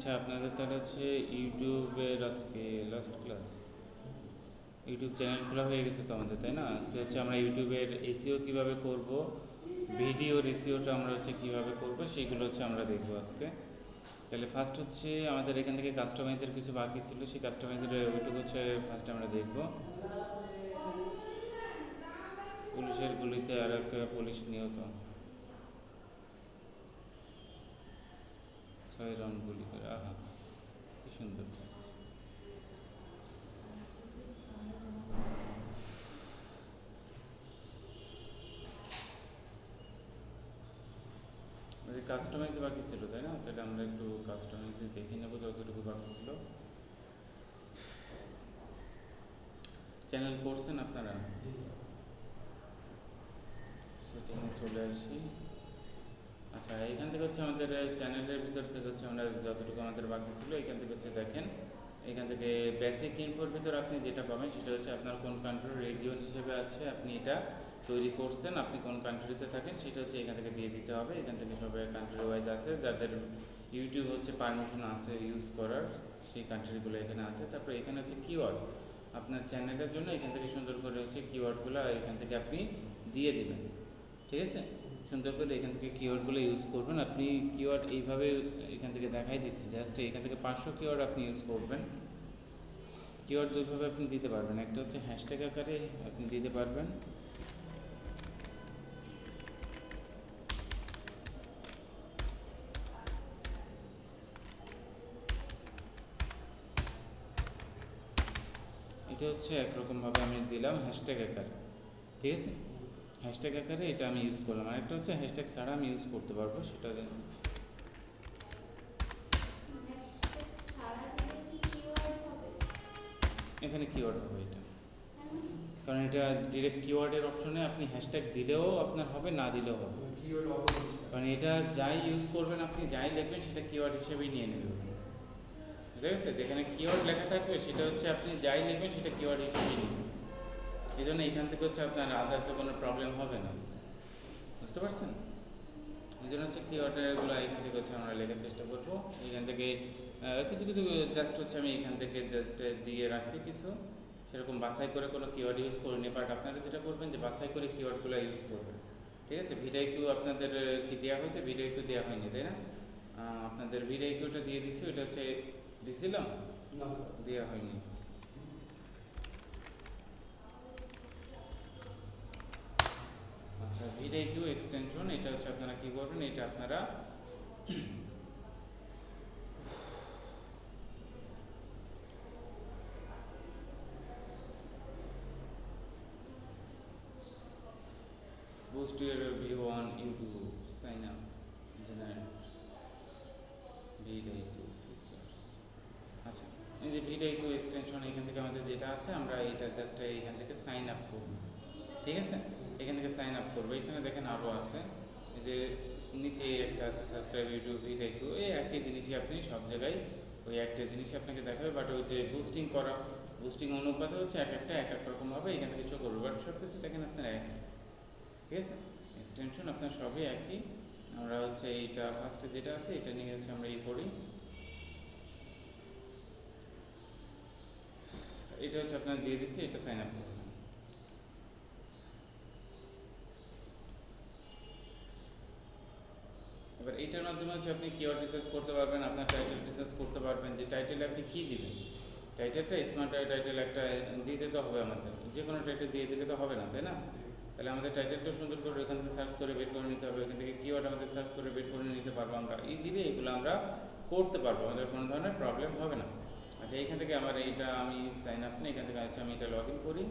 আচ্ছা, আপনাদের তাহলে হচ্ছে ইউটিউবের আজকে লাস্ট ক্লাস। ইউটিউব চ্যানেল খোলা হয়ে গেছে তো আমাদের, তাই না? আজকে হচ্ছে আমরা ইউটিউবের এসইও কীভাবে করব, ভিডিওর এসইওটা আমরা হচ্ছে কীভাবে করব, সেইগুলো হচ্ছে আমরা দেখব আজকে। তাহলে ফার্স্ট হচ্ছে আমাদের এখান থেকে কাস্টমাইজের কিছু বাকি ছিল, সেই কাস্টমাইজের ওইটুকু হচ্ছে ফার্স্ট আমরা দেখব। পুলিশের গুলিতে আর এক পুলিশ নিহত, 6 রাউন্ড গুলি করে। আহা, কি সুন্দর। কাস্টমাইজ বাকি ছিল, তাই না? তাহলে আমরা একটু কাস্টমাইজ দেখে নেবো যতটুকু বাকি ছিল। চ্যানেল করছেন আপনারা? সেটিংয়ে চলে আসি। আচ্ছা, এইখান থেকে হচ্ছে আমাদের চ্যানেলের ভিতর থেকে হচ্ছে আমরা যতটুকু আমাদের বাকি ছিল এখান থেকে হচ্ছে দেখেন, এখান থেকে বেসিক ইনফোর ভিতর আপনি যেটা পাবেন সেটা হচ্ছে আপনার কোন কান্ট্রির রিজিয়ন হিসেবে আছে, আপনি এটা তৈরি করছেন, আপনি কোন কান্ট্রিতে থাকেন সেটা হচ্ছে এখান থেকে দিয়ে দিতে হবে। এখান থেকে সব কান্ট্রি ওয়াইজ আছে, যাদের ইউটিউব হচ্ছে পারমিশন আছে ইউজ করার, সেই কান্ট্রিগুলো এখানে আছে। তারপরে এখানে হচ্ছে কিওয়ার্ড, আপনার চ্যানেলের জন্য এখান থেকে সুন্দর করে হচ্ছে কিওয়ার্ডগুলো এখান থেকে আপনি দিয়ে দিবেন, ঠিক আছে? সুন্দর করে এখান থেকে কিওয়ার্ডগুলো ইউজ করবেন। আপনি কিওয়ার্ড এইভাবে এখান থেকে দেখাই দিচ্ছি, জাস্ট এখান থেকে 500 কিওয়ার্ড আপনি ইউজ করবেন। কিওয়ার্ড দুইভাবে আপনি দিতে পারবেন, একটা হচ্ছে হ্যাশট্যাগ আকারে আপনি দিতে পারবেন, এটা হচ্ছে একরকমভাবে আমি দিলাম হ্যাশট্যাগ আকারে, ঠিক আছে? হ্যাশট্যাগ আকারে এটা আমি ইউজ করলাম। আর একটা হচ্ছে হ্যাশট্যাগ ছাড়া আমি ইউজ করতে পারবো, সেটা এখানে কিওয়ার্ড হবে এটা, কারণ এটা ডিরেক্ট কিওয়ার্ডের অপশনে আপনি হ্যাশট্যাগ দিলেও আপনার হবে, না দিলেও হবে, কারণ এটা যাই ইউজ করবেন আপনি যাই লিখবেন সেটা কিওয়ার্ড হিসেবেই নিয়ে নেবে, ঠিক আছে? যেখানে কিওয়ার্ড লেখা থাকবে সেটা হচ্ছে আপনি যাই লিখবেন সেটা কিওয়ার্ড হিসেবেই নেবে। এই জন্য এখান থেকে হচ্ছে আপনার আদার্সে কোনো প্রবলেম হবে না, বুঝতে পারছেন? এই জন্য হচ্ছে কিওয়ার্ডগুলো এখান থেকে হচ্ছে আমরা লেখার চেষ্টা করবো। এখান থেকে কিছু কিছু জাস্ট হচ্ছে আমি এখান থেকে জাস্ট দিয়ে রাখছি কিছু, সেরকম বাছাই করে কোনো কিওয়ার্ড ইউজ করিনি। বাট আপনারা যেটা করবেন যে বাছাই করে কিওয়ার্ডগুলো ইউজ করবেন, ঠিক আছে? ভিডিও আপনাদের কি দেওয়া হয়েছে? ভিডিও দেওয়া হয়নি, তাই না? আপনাদের ভিডিওটা দিয়ে দিচ্ছি, ওইটা হচ্ছে দিছিলাম, দেওয়া হয়নি। আচ্ছা, ভিডিও এক্সটেনশন, এটা হচ্ছে আপনারা কি করবেন, এটা আপনারা boost your view on YouTube, sign up, generate video features. আচ্ছা, এই যে ভিডিও এক্সটেনশন এখান থেকে আমাদের যেটা আছে, আমরা এটা জাস্ট এইখান থেকে সাইন আপ করব, ঠিক আছে? এখান থেকে সাইন আপ করবো। এখানে দেখেন আরও আছে, এই যে নিচে একটা আছে সাবস্ক্রাইব ইউটিউব ভিডিও, এই একই জিনিসই আপনি সব জায়গায় ওই একটা জিনিসই আপনাকে দেখাবে। বাট ওই যে বুস্টিং করা, বুস্টিং অনুপাতে হচ্ছে এক এক রকমভাবে এখান থেকে শো করবে। বাট সব কিছু দেখেন আপনার একই, ঠিক আছে? এক্সটেনশন আপনার সবই একই। আমরা হচ্ছে এইটা ফার্স্টে যেটা আছে এটা নিয়ে হচ্ছে আমরা করি, এটা হচ্ছে আপনার দিয়ে দিচ্ছি, এটা সাইন আপ করবেন। এবার এইটার মাধ্যমে হচ্ছে আপনি কিওয়ার্ড রিসার্চ করতে পারবেন, আপনার টাইটেল রিসার্চ করতে পারবেন, যে টাইটেলে আপনি কী দিবেন। টাইটেলটা স্মার্ট টাইটেল একটা দিতে তো হবে, আমাদের যে কোনো টাইটেল দিয়ে দিলে তো হবে না, তাই না? তাহলে আমাদের টাইটেলটা সুন্দর করে এখান থেকে সার্চ করে বের করে নিতে হবে, এখান থেকে কিওয়ার্ড আমাদের সার্চ করে বের করে নিতে পারবো আমরা ইজিলি, এগুলো আমরা করতে পারবো, আমাদের কোনো ধরনের প্রবলেম হবে না। আচ্ছা, এইখান থেকে আমার এইটা আমি সাইন আপ নিই, এখান থেকে হচ্ছে আমি এটা লগ ইন করি,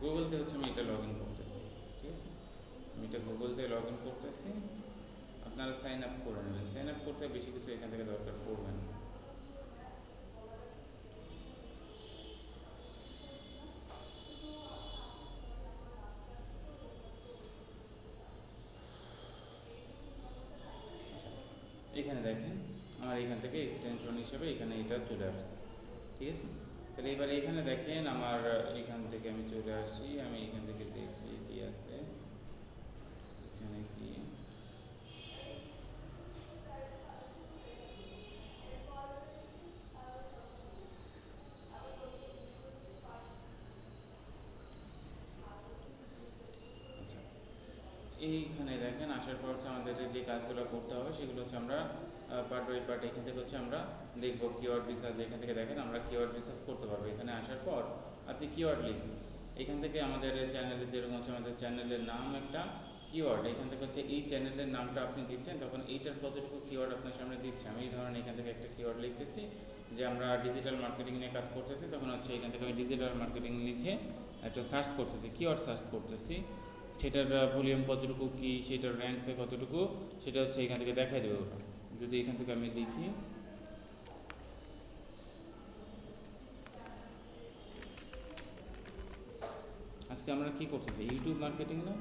গুগলতে হচ্ছে আমি এটা লগ ইন করতেছি, ঠিক আছে? আমি এটা গুগল দিয়ে লগ ইন করতেছি, আপনারা সাইন আপ করে নেবেন। সাইন আপ করতে বেশি কিছু এখান থেকে দরকার পড়বে না। আচ্ছা, এখানে দেখেন আমার এখান থেকে এক্সটেনশন হিসেবে এখানে এটা চলে আসছে, ঠিক আছে? তাহলে এবার এখানে দেখেন আমার এখান থেকে আমি চলে আসি, আমি এখান থেকে দেখি কি আছে এখানে, কি এইখানে দেখেন আসার পর হচ্ছে আমাদের যে কাজগুলো করতে হবে সেগুলো হচ্ছে আমরা পার্ট বাই পার্ট এখান থেকে হচ্ছে আমরা দেখব কিওয়ার্ড রিসার্চ। এখান থেকে দেখেন আমরা কিওয়ার্ড রিসার্চ করতে পারবো। এখানে আসার পর আপনি কিওয়ার্ড লিখবেন। এখান থেকে আমাদের চ্যানেলে যেরকম হচ্ছে আমাদের চ্যানেলের নাম একটা কিওয়ার্ড, এখান থেকে হচ্ছে এই চ্যানেলের নামটা আপনি দিচ্ছেন, তখন এইটার কতটুকু কিওয়ার্ড আপনার সামনে দিচ্ছে। আমি এই ধরনের এখান থেকে একটা কিওয়ার্ড লিখতেছি যে আমরা ডিজিটাল মার্কেটিং নিয়ে কাজ করতেছি, তখন হচ্ছে এখান থেকে আমি ডিজিটাল মার্কেটিং লিখে একটা সার্চ করতেছি, কিওয়ার্ড সার্চ করতেছি, সেটার ভলিউম কতটুকু কী, সেটার র্যাঙ্কসে কতটুকু, সেটা হচ্ছে এখান থেকে দেখাই দেবে ওটা। যদি এখান থেকে আমি লিখি আজকে আমরা কি করতেছি ইউটিউব মার্কেটিং না,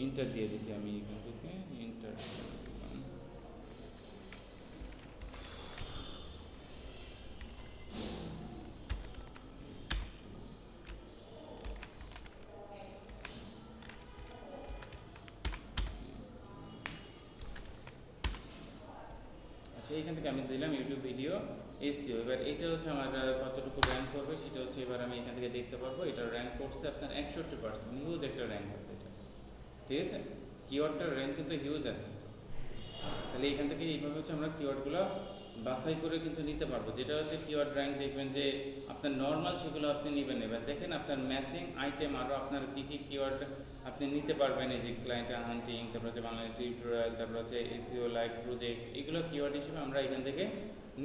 ইন্টার দিয়ে দিচ্ছি আমি এখান থেকে ইন্টার। আচ্ছা এইখান থেকে আমি দিলাম ইউটিউব ভিডিও এসইও। এবার এটা হচ্ছে আমার কতটুকু র্যাঙ্ক করবে সেটা হচ্ছে এবার আমি এখান থেকে দেখতে পারবো। এটা র্যাঙ্ক করছে আপনার 61%, হিউজ একটা র্যাঙ্ক আছে এটা, ঠিক আছে। কিওয়ার্ডটার র্যাঙ্ক কিন্তু হিউজ আছে। তাহলে এখান থেকে এইভাবে হচ্ছে আমরা কিওয়ার্ডগুলো বাছাই করে কিন্তু নিতে পারবো। যেটা হচ্ছে কিওয়ার্ড র্যাঙ্ক দেখবেন যে আপনার নর্মাল, সেগুলো আপনি নেবেন। এবার দেখেন আপনার ম্যাচিং আইটেম আরও আপনার কী কী কিওয়ার্ড আপনি নিতে পারবেন। এই যে ক্লায়েন্ট হান্টিং, তারপর হচ্ছে বাংলা টিউটোরিয়াল, তারপর হচ্ছে এসইও লাইভ প্রজেক্ট, এগুলো কিওয়ার্ড হিসেবে আমরা এখান থেকে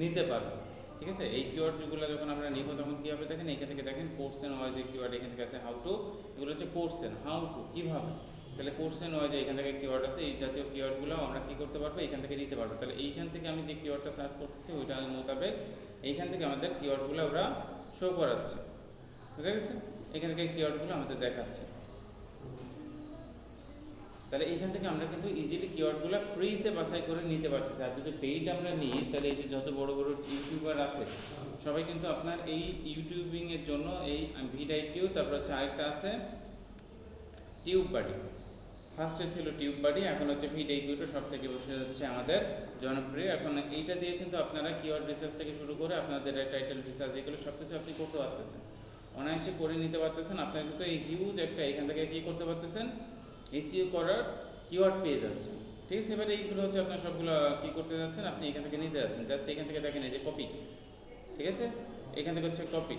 নিতে পারবো, ঠিক আছে। এই কিওয়ার্ডগুলো যখন আমরা নিব তখন কী হবে দেখেন, এখান থেকে দেখেন কোর্সেন ওয়াইজ যে কিওয়ার্ড এখান থেকে আছে হাউ টু, এগুলো হচ্ছে কোর্সেন হাউ টু কীভাবে। তাহলে কোর্সেন ওয়াইজ এখান থেকে কিওয়ার্ড আছে, এই জাতীয় কিওয়ার্ডগুলো আমরা কী করতে পারবো এখান থেকে নিতে পারবো। তাহলে এইখান থেকে আমি যে কিওয়ার্ডটা সার্চ করতেছি ওইটা মোতাবেক এইখান থেকে আমাদের কিওয়ার্ডগুলো ওরা শো করাচ্ছে, বুঝা গেছে। এখান থেকে কিওয়ার্ডগুলো আমাদের দেখাচ্ছে। তাহলে এইখান থেকে আমরা কিন্তু ইজিলি কিওয়ার্ডগুলো ফ্রিতে বাছাই করে নিতে পারতেছি। আর যদি পেইড আমরা নিই তাহলে এই যে যত বড় বড় ইউটিউবার আছে সবাই কিন্তু আপনার এই ইউটিউবিংয়ের জন্য এই ভিডআইকিউ, তারপর হচ্ছে আরেকটা আছে টিউব বাডি। ফার্স্টে ছিল টিউব বাডি, এখন হচ্ছে ভিডআইকিউটা সব থেকে বসে হচ্ছে আমাদের জনপ্রিয়। এখন এইটা দিয়ে কিন্তু আপনারা কিওয়ার্ড রিসার্চ থেকে শুরু করে আপনাদের টাইটেল রিসার্চ এগুলো সব কিছু আপনি করতে পারতেছেন, অনায়াসে করে নিতে পারতেছেন। আপনারা কিন্তু এই হিউজ একটা এখান থেকে কী করতে পারতেছেন, এসইও করার কিওয়ার্ড পেয়ে যাচ্ছেন, ঠিক আছে। এবারে এইগুলো হচ্ছে আপনার সবগুলো কী করতে যাচ্ছেন, আপনি এখান থেকে নিতে যাচ্ছেন। জাস্ট এখান থেকে দেখেন এই যে কপি, ঠিক আছে। এখান থেকে হচ্ছে কপি,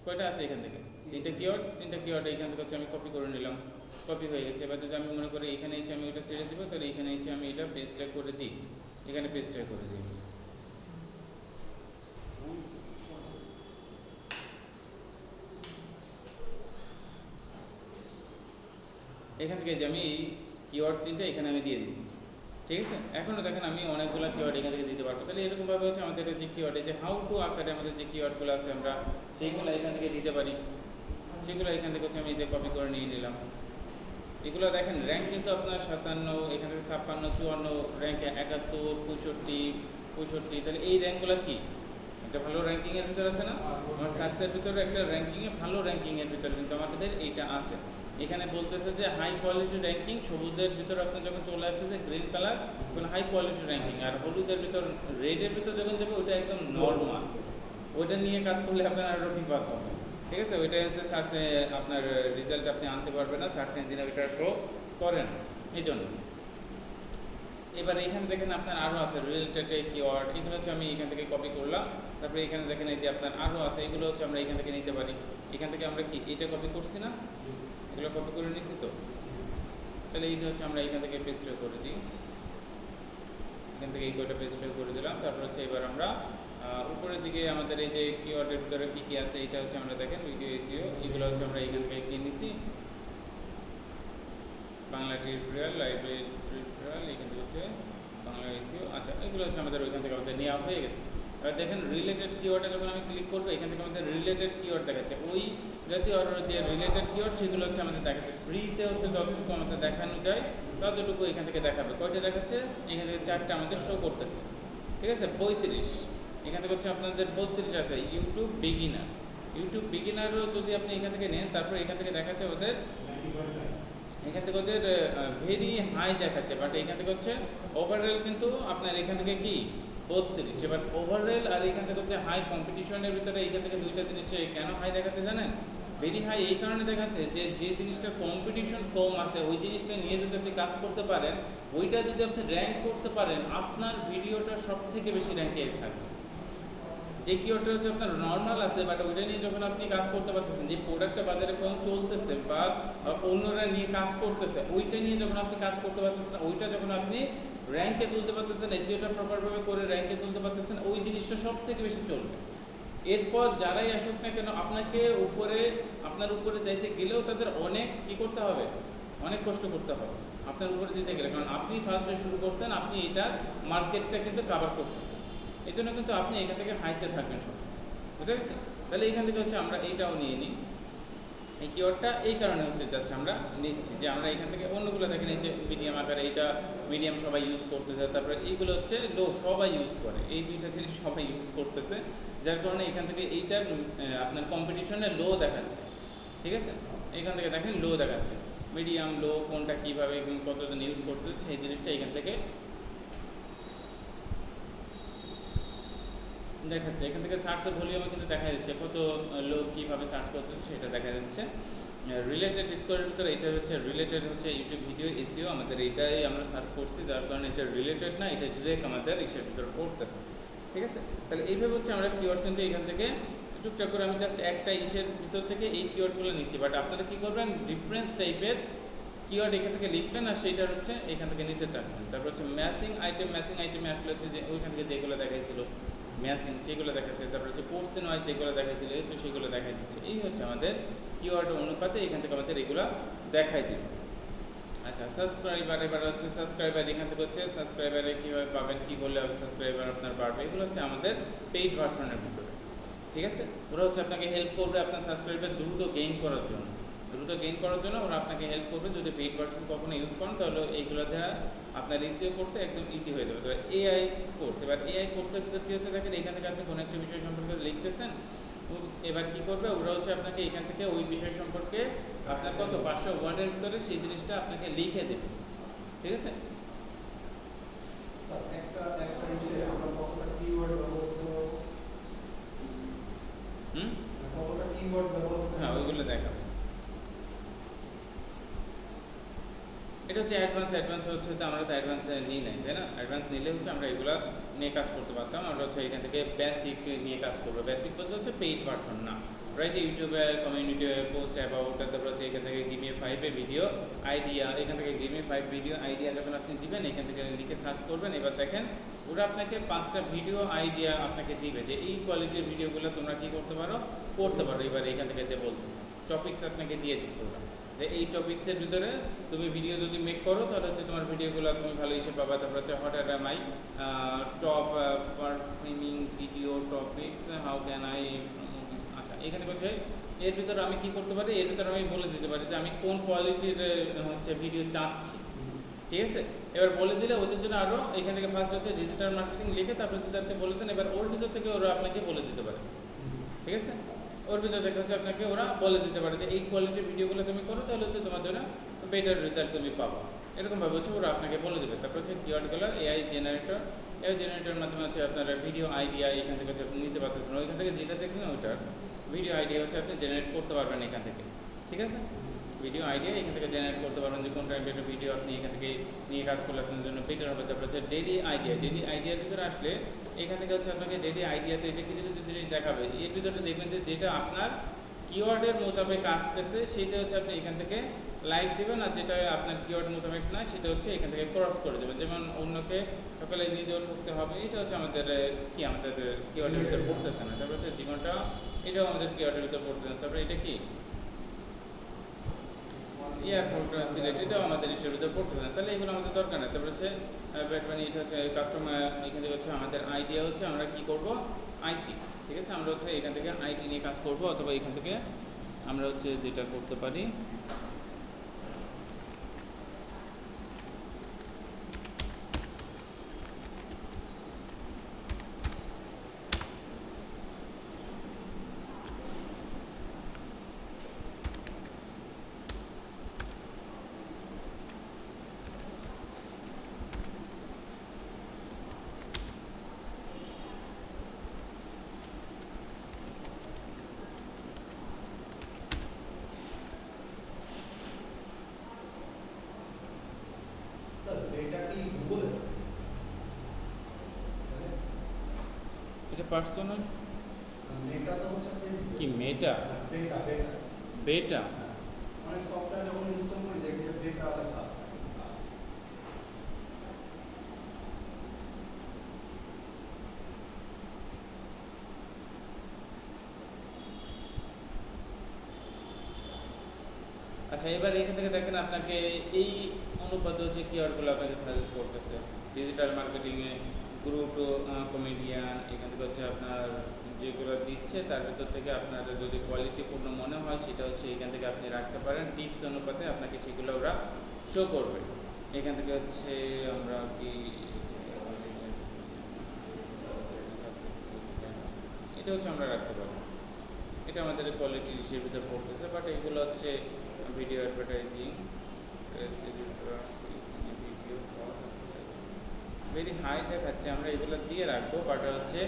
কয়টা আছে এখান থেকে তিনটা কিওয়ার্ড এখান থেকে হচ্ছে আমি কপি করে নিলাম, কপি হয়ে গেছে। এবার যদি আমি মনে করি এখানে এসে আমি এটা ছেড়ে দেবো, তাহলে এখানে এসে আমি এটা পেস্টটা করে দিই, এখানে পেস্টটা করে দিই। এখান থেকে যে আমি এই কিওয়ার্ড তিনটা এখানে আমি দিয়ে দিচ্ছি, ঠিক আছে। এখনও দেখেন আমি অনেকগুলো কিওয়ার্ড এখান থেকে দিতে পারবো। তাহলে এরকমভাবে হচ্ছে আমাদের যে কিওয়ার্ড, এই যে হাউ টু আকারে আমাদের যে কিওয়ার্ডগুলো আছে আমরা সেইগুলো এখান থেকে দিতে পারি। সেগুলো এখান থেকে হচ্ছে আমি যে কপি করে নিয়ে নিলাম। এগুলো দেখেন র্যাঙ্ক কিন্তু আপনার 57, এখান থেকে 56, 54, র্যাঙ্কে 71, 65। তাহলে এই র্যাঙ্কগুলো কি একটা ভালো র্যাঙ্কিংয়ের ভিতরে আছে না? আমার সার্চের ভিতরে একটা র্যাঙ্কিংয়ে ভালো র্যাঙ্কিংয়ের ভিতরে কিন্তু আমাদের এইটা আছে। এখানে বলতেছে যে হাই কোয়ালিটি র্যাঙ্কিং, সবুজের ভিতরে আপনার যখন চলে আসতেছে গ্রিন কালার কোনো হাই কোয়ালিটি র্যাঙ্কিং, আর হলুদের ভিতর রেডের ভিতর যখন যাবে ওইটা একদম নর্মাল। ওইটা নিয়ে কাজ করলে আপনার আরও বিপদ হবে, ঠিক আছে। ওইটাই হচ্ছে সার্চে আপনার রেজাল্ট আপনি আনতে পারবেন না, সার্চ ইঞ্জিনে ওইটা প্রো করে না, এই জন্য। এবার এখানে দেখেন আপনার আরও আছে রিলেটেড কিওয়ার্ড, এগুলো হচ্ছে আমি এখান থেকে কপি করলাম। তারপরে এখানে দেখেন এই যে আপনার আরও আছে, এগুলো হচ্ছে আমরা এখান থেকে নিতে পারি। এখান থেকে আমরা কি এটা কপি করছি না, এগুলো কপি করে নিচ্ছি তো, তাহলে এইটা হচ্ছে আমরা এখান থেকে পেস্ট করে দিই। এখান থেকে এই কয়টা পেস্ট করে দিলাম। তারপর হচ্ছে এবার আমরা উপরের দিকে আমাদের এই যে কিওয়ার্ডের ভিতরে কী কী আছে এটা হচ্ছে আমরা দেখেন ভিডিও এসইও, এগুলো হচ্ছে আমরা এখান থেকে কিনে নিছি। বাংলা টিউটোরিয়াল, লাইব্রেরি টিউটোরিয়াল, এখান থেকে হচ্ছে বাংলা এসইও। আচ্ছা, এগুলো হচ্ছে আমাদের ওইখান থেকে আমাদের নেওয়া হয়ে গেছে। এবার দেখেন রিলেটেড কিওয়ার্ডে যখন আমি ক্লিক করবো এখান থেকে আমাদের রিলেটেড কিওয়ার্ড দেখাচ্ছে। ওই জাতীয় যে রিলেটেড কিওয়ার্ড সেগুলো হচ্ছে আমাদের দেখাচ্ছে। ফ্রিতে হচ্ছে যতটুকু আমাদের দেখানো যায় ততটুকু এখান থেকে দেখাবে। কয়টা দেখাচ্ছে? এখান থেকে 4টা আমাদের শো করতেছে, ঠিক আছে। 35 এখান থেকে হচ্ছে আপনাদের 32 আছে ইউটিউব বিগিনারও যদি আপনি এখান থেকে নেন, তারপর এখান থেকে দেখাচ্ছে ওদের এখান থেকে ওদের ভেরি হাই দেখাচ্ছে, বাট এখান থেকে হচ্ছে ওভারঅল কিন্তু আপনার এখান থেকে কি 32। এবার ওভারঅল আর এখান থেকে হচ্ছে হাই কম্পিটিশনের ভিতরে এখান থেকে দুইটা জিনিস কেন হাই দেখাচ্ছে জানেন? ভেরি হাই এই কারণে দেখাচ্ছে যে যে জিনিসটা কম্পিটিশন কম আছে ওই জিনিসটা নিয়ে যদি আপনি কাজ করতে পারেন, ওইটা যদি আপনি র্যাঙ্ক করতে পারেন, আপনার ভিডিওটা সব থেকে বেশি র্যাঙ্কে থাকবে। যে কিওয়ার্ডটা হচ্ছে আপনার নর্মাল আছে বাট ওইটা নিয়ে যখন আপনি কাজ করতে পারতেছেন, যে প্রোডাক্টটা বাজারে কম চলতেছে বা অন্যরা নিয়ে কাজ করতেছে, ওইটা নিয়ে যখন আপনি কাজ করতে পারতেছেন, ওইটা যখন আপনি র্যাঙ্কে তুলতে পারতেছেন, এসইওটা প্রপারভাবে করে র্যাঙ্কে তুলতে পারতেছেন, ওই জিনিসটা সব থেকে বেশি চলবে। এরপর যারাই আসুক না কেন আপনাকে আপনার উপরে যাইতে গেলেও তাদের অনেক কি করতে হবে, অনেক কষ্ট করতে হবে আপনার উপরে যেতে গেলে, কারণ আপনি ফার্স্টে শুরু করছেন, আপনি এটার মার্কেটটা কিন্তু কাভার করতেছেন, এই জন্য কিন্তু আপনি এখান থেকে হাইতে থাকবেন সবসময়, বুঝতে পেরেছি? তাহলে এখান থেকে হচ্ছে আমরা এইটাও নিয়ে নিই, এই কিওয়ার্ডটা এই কারণে হচ্ছে জাস্ট আমরা নিচ্ছি যে আমরা এখান থেকে অন্যগুলো দেখেন এই যে মিডিয়াম আকারে, এইটা মিডিয়াম সবাই ইউজ করতেছে, তারপরে এইগুলো হচ্ছে লো সবাই ইউজ করে, এই দুইটা জিনিস সবাই ইউজ করতেছে, যার কারণে এখান থেকে এইটার আপনার কম্পিটিশনে লো দেখাচ্ছে, ঠিক আছে? এখান থেকে দেখেন লো দেখাচ্ছে, মিডিয়াম লো কোনটা কীভাবে কতজন ইউজ করতেছে সেই জিনিসটা এখান থেকে দেখাচ্ছে। এখান থেকে সার্চের ভলিউমে কিন্তু দেখা যাচ্ছে কত লোক কীভাবে সার্চ করতেছে সেটা দেখা যাচ্ছে। রিলেটেড স্কোরের ভিতরে এটা হচ্ছে রিলেটেড হচ্ছে ইউটিউব ভিডিও এসইও, আমাদের এইটাই আমরা সার্চ করছি, যার কারণে এটা রিলেটেড না, এটা ডিরেক্ট আমাদের ইসের ভিতরে পড়তেছে, ঠিক আছে? তাহলে এইভাবে হচ্ছে আমরা কিওয়ার্ড কিন্তু এখান থেকে টুকটাক করে আমি জাস্ট একটা ইসের ভিতর থেকে এই কিওয়ার্ডগুলো নিচ্ছি, বাট আপনারা কী করবেন, ডিফারেন্স টাইপের কিওয়ার্ড এখান থেকে লিখবেন আর সেইটা হচ্ছে এখান থেকে নিতে চাচ্ছেন। তারপর হচ্ছে ম্যাচিং আইটেমে আসলে হচ্ছে যে ওইখান থেকে যেগুলো দেখাইছিল ম্যাচিং সেগুলো দেখাচ্ছে, তারপর হচ্ছে পোর্শন ওয়াইজ যেগুলো দেখাচ্ছিল হচ্ছে সেগুলো দেখাই দিচ্ছে। এই হচ্ছে আমাদের কিওয়ার্ড অনুপাতে এখান থেকে আমাদের এগুলো দেখাই দিবে। আচ্ছা, সাবস্ক্রাইবার, এবার হচ্ছে সাবস্ক্রাইবার এখান থেকে হচ্ছে সাবস্ক্রাইবারে কীভাবে পাবেন, কী করলে সাবস্ক্রাইবার আপনার বাড়বে, এগুলো হচ্ছে আমাদের পেইড ভার্সনের ভিতরে, ঠিক আছে? ওরা হচ্ছে আপনাকে হেল্প করবে আপনার সাবস্ক্রাইবার দ্রুত গেইন করার জন্য, ওরা আপনাকে হেল্প করবে। যদি পেইড ভার্সন কখনো ইউজ করেন তাহলে এইগুলো দ্বারা আপনার এসইও করতে একদম ইজি হয়ে যাবে। তো এআই কোর্স, এবার এআই কোর্সের ভিতরে কী হচ্ছে দেখেন, এখান থেকে আপনি কোনো একটা বিষয় সম্পর্কে লিখতেছেন, এবার কী করবে ওরা হচ্ছে আপনাকে এখান থেকে ওই বিষয় সম্পর্কে আপনার কত 500 ওয়ার্ডের ভিতরে সেই জিনিসটা আপনাকে লিখে দেবে, ঠিক আছে? হ্যাঁ, ওইগুলো দেখাবে। এটা হচ্ছে অ্যাডভান্স হচ্ছে তো আমরা তো অ্যাডভান্স নিই নাই, তাই না? অ্যাডভান্স নিলে হচ্ছে আমরা এগুলো নিয়ে কাজ করতে পারতাম। আমরা হচ্ছে এখান থেকে বেসিক নিয়ে কাজ করবো। বেসিক বলতে হচ্ছে পেইড ভার্সন না, রাইট? ইউটিউবে কমিউনিটি পোস্ট অ্যাবাউট, তারপর হচ্ছে এখান থেকে গিভ মি 5 ভিডিও আইডিয়া, এখান থেকে গিভ মি 5 ভিডিও আইডিয়া যখন আপনি দিবেন এখান থেকে লিখে সার্চ করবেন, এবার দেখেন ওরা আপনাকে 5টা ভিডিও আইডিয়া আপনাকে দিবে যে এই কোয়ালিটির ভিডিওগুলো তোমরা কী করতে পারো, করতে পারো। এবার এখান থেকে যে বলতেছে টপিকস আপনাকে দিয়ে দিচ্ছে ওরা, যে এই টপিক্সের ভিতরে তুমি ভিডিও যদি মেক করো তাহলে হচ্ছে তোমার ভিডিওগুলো তুমি ভালো হিসেবে পাবা। তারপর হচ্ছে what are my top performing video topics, how can I, আচ্ছা এখানে হচ্ছে এর ভিতরে আমি কি করতে পারি, এর ভিতরে আমি বলে দিতে পারি যে আমি কোন কোয়ালিটির হচ্ছে ভিডিও চাচ্ছি, ঠিক আছে? এবার বলে দিলে ওদের জন্য আরও এখান থেকে ফার্স্ট হচ্ছে ডিজিটাল মার্কেটিং লিখে তারপর যদি আপনি বলে দেন, এবার ওর ভিতর থেকে ওরা আপনাকে বলে দিতে পারে, ঠিক আছে? ওর ভিতর থেকে হচ্ছে আপনাকে ওরা বলে দিতে পারে যে এই কোয়ালিটির ভিডিওগুলো তুমি করো তাহলে হচ্ছে তোমার জন্য বেটার রেজাল্ট তুমি পাবো, এরকমভাবে হচ্ছে ওরা আপনাকে বলে দেবে। তারপর হচ্ছে কিওয়ার্ডগুলো এআই জেনারেটরের মাধ্যমে হচ্ছে আপনার ভিডিও আইডিয়া এখান থেকে হচ্ছে আপনি নিতে পারতেছেন, ওইখান থেকে যেটা দেখবেন ওইটার ভিডিও আইডিয়া হচ্ছে আপনি জেনারেট করতে পারবেন এখান থেকে, ঠিক আছে? ভিডিও আইডিয়া এখান থেকে জেনারেট করতে পারবেন যে কোন টাইপের ভিডিও আপনি এখান থেকে নিয়ে কাজ করলে আপনার জন্য বেটার হবে। তারপর হচ্ছে ডেইলি আইডিয়ার ভিতরে আসলে এখান থেকে হচ্ছে আপনাকে ডেইলি আইডিয়াতে যে কিছু কিছু জিনিস দেখাবে, এর ভিতরে দেখবেন যে যেটা আপনার কিওয়ার্ডের মোতাবেক আসতেছে সেটা হচ্ছে আপনি এখান থেকে লাইক দেবেন, আর যেটা আপনার কিওয়ার্ড মোতাবেক না সেটা হচ্ছে এখান থেকে ক্রস করে দেবেন। যেমন অন্যকে সকালে নিজেও ঠকতে হবে, এটা হচ্ছে আমাদের আমাদের কিওয়ার্ডের ভিতরে পড়তেছে না। তারপর হচ্ছে জীবনটা, এটাও আমাদের কিওয়ার্ডের ভিতরে পড়তেছে না। তারপরে এটা কি এয়ারপোর্ট সিলেট, এটাও আমাদের ইস্যুর ভিতরে পড়তেছে না, তাহলে এগুলো আমাদের দরকার নেই। তারপর হচ্ছে ব্যাটম্যান, এটা হচ্ছে কাস্টমার, এখান থেকে হচ্ছে আমাদের আইডিয়া হচ্ছে আমরা কি করব, আইটি, ঠিক আছে? আমরা হচ্ছে এখান থেকে আইটি নিয়ে কাজ করব, অথবা এখান থেকে আমরা হচ্ছে যেটা করতে পারি এটা পার্সোনাল মেটা তো হচ্ছে কি মেটা বেটা বেটা বেটা অনেক সফটওয়্যার যখন ইনস্টল করি দেখি যে বেটা লেখা। আচ্ছা, এবার এখান থেকে দেখেন আপনাকে এই অনুপাতে হচ্ছে কিওয়ার্ডগুলো আপনাকে সাজেস্ট করতেছে। ডিজিটাল মার্কেটিংয়ে গ্রুটো কমেডিয়ান, এখান থেকে হচ্ছে আপনার যেগুলো দিচ্ছে তার ভিতর থেকে আপনার যদি কোয়ালিটিপূর্ণ মনে হয় সেটা হচ্ছে এখান থেকে আপনি রাখতে পারেন। টিপস অনুপাতে আপনাকে সেগুলো ওরা শো করবে। এখান থেকে হচ্ছে আমরা কি এটা হচ্ছে আমরা রাখতে পারি, এটা আমাদের কোয়ালিটি ইস্যুর ভিতরে পড়তেছে। বাট এগুলো হচ্ছে video advertising, video very high দেখাচ্ছে, আমরা এগুলো দিয়ে রাখবো। বাট হচ্ছে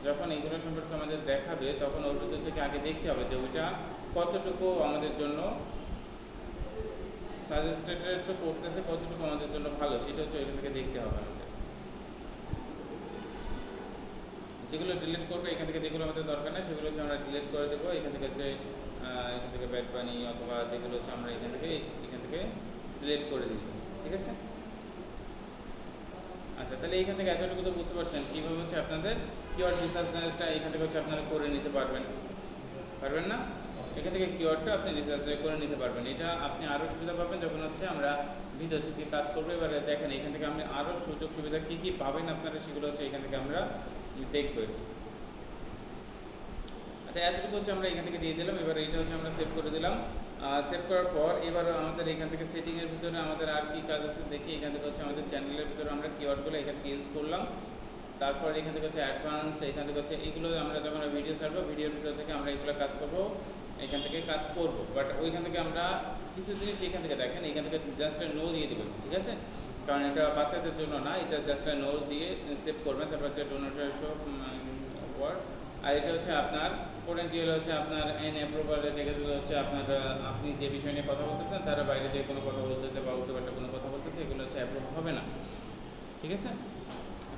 যখন এগুলো সম্পর্কে আমাদের দেখাবে তখন ওর ভিতর থেকে আগে দেখতে হবে যে ওইটা কতটুকু আমাদের জন্য সাজেস্টেড তো করতেছে, কতটুকু আমাদের জন্য ভালো, সেটা হচ্ছে ওইখান থেকে দেখতে হবে আমাদের। যেগুলো ডিলিট করবে এখান থেকে, যেগুলো আমাদের দরকার নেই সেগুলো হচ্ছে আমরা ডিলিট করে দেবো। এখান থেকে হচ্ছে ব্যাড বানি অথবা যেগুলো হচ্ছে আমরা এখান থেকে ডিলিট করে দিই, ঠিক আছে। আচ্ছা, তাহলে এখান থেকে এতটুকু তো বুঝতে পারছেন কীভাবে হচ্ছে আপনাদের কিওয়ার্ড রিসার্চটা এখান থেকে হচ্ছে আপনারা করে নিতে পারবেন না? এখান থেকে কিওয়ার্ডটা আপনি রিসার্চ করে নিতে পারবেন। এটা আপনি আরও সুবিধা পাবেন যখন হচ্ছে আমরা ভিতর থেকে কাজ করবো। এবারে দেখেন এখান থেকে আপনি আরও সুযোগ সুবিধা কী কী পাবেন আপনারা, সেগুলো হচ্ছে এখান থেকে আমরা দেখবো। আচ্ছা, এতটুকু হচ্ছে আমরা এখান থেকে দিয়ে দিলাম। এবার এটা হচ্ছে আমরা সেভ করে দিলাম। সেভ করার পর এবার আমাদের এখান থেকে সেটিংয়ের ভিতরে আমাদের আর কি কাজ আছে দেখি। এখান থেকে হচ্ছে আমাদের চ্যানেলের ভিতরে আমরা কিওয়ার্ডগুলো এখান থেকে ইউজ করলাম। তারপর এখান থেকে হচ্ছে অ্যাডভান্স, এখান থেকে হচ্ছে এগুলো আমরা যখন ভিডিও ছাড়বো ভিডিওর ভিতর থেকে আমরা এগুলো কাজ করবো, এখান থেকে কাজ করবো। বাট ওইখান থেকে আমরা কিছু জিনিস এখান থেকে দেখেন, এখান থেকে জাস্ট নো দিয়ে দেবেন, ঠিক আছে। কারণ এটা বাচ্চাদের জন্য না, এটা জাস্ট নো দিয়ে সেভ করবেন। তারপর হচ্ছে ডোনেট শো ওয়ার্ড, আর এটা হচ্ছে আপনার পোটেনশিয়াল হচ্ছে আপনার এন অ্যাপ্রুভাল থেকে হচ্ছে আপনার আপনি যে বিষয় নিয়ে কথা বলতেছেন তারা বাইরে যে কোনো কথা বলতেছে বা উল্টো পাল্টা কোনো কথা বলতেছে, এগুলো হচ্ছে অ্যাপ্রুভ হবে না, ঠিক আছে।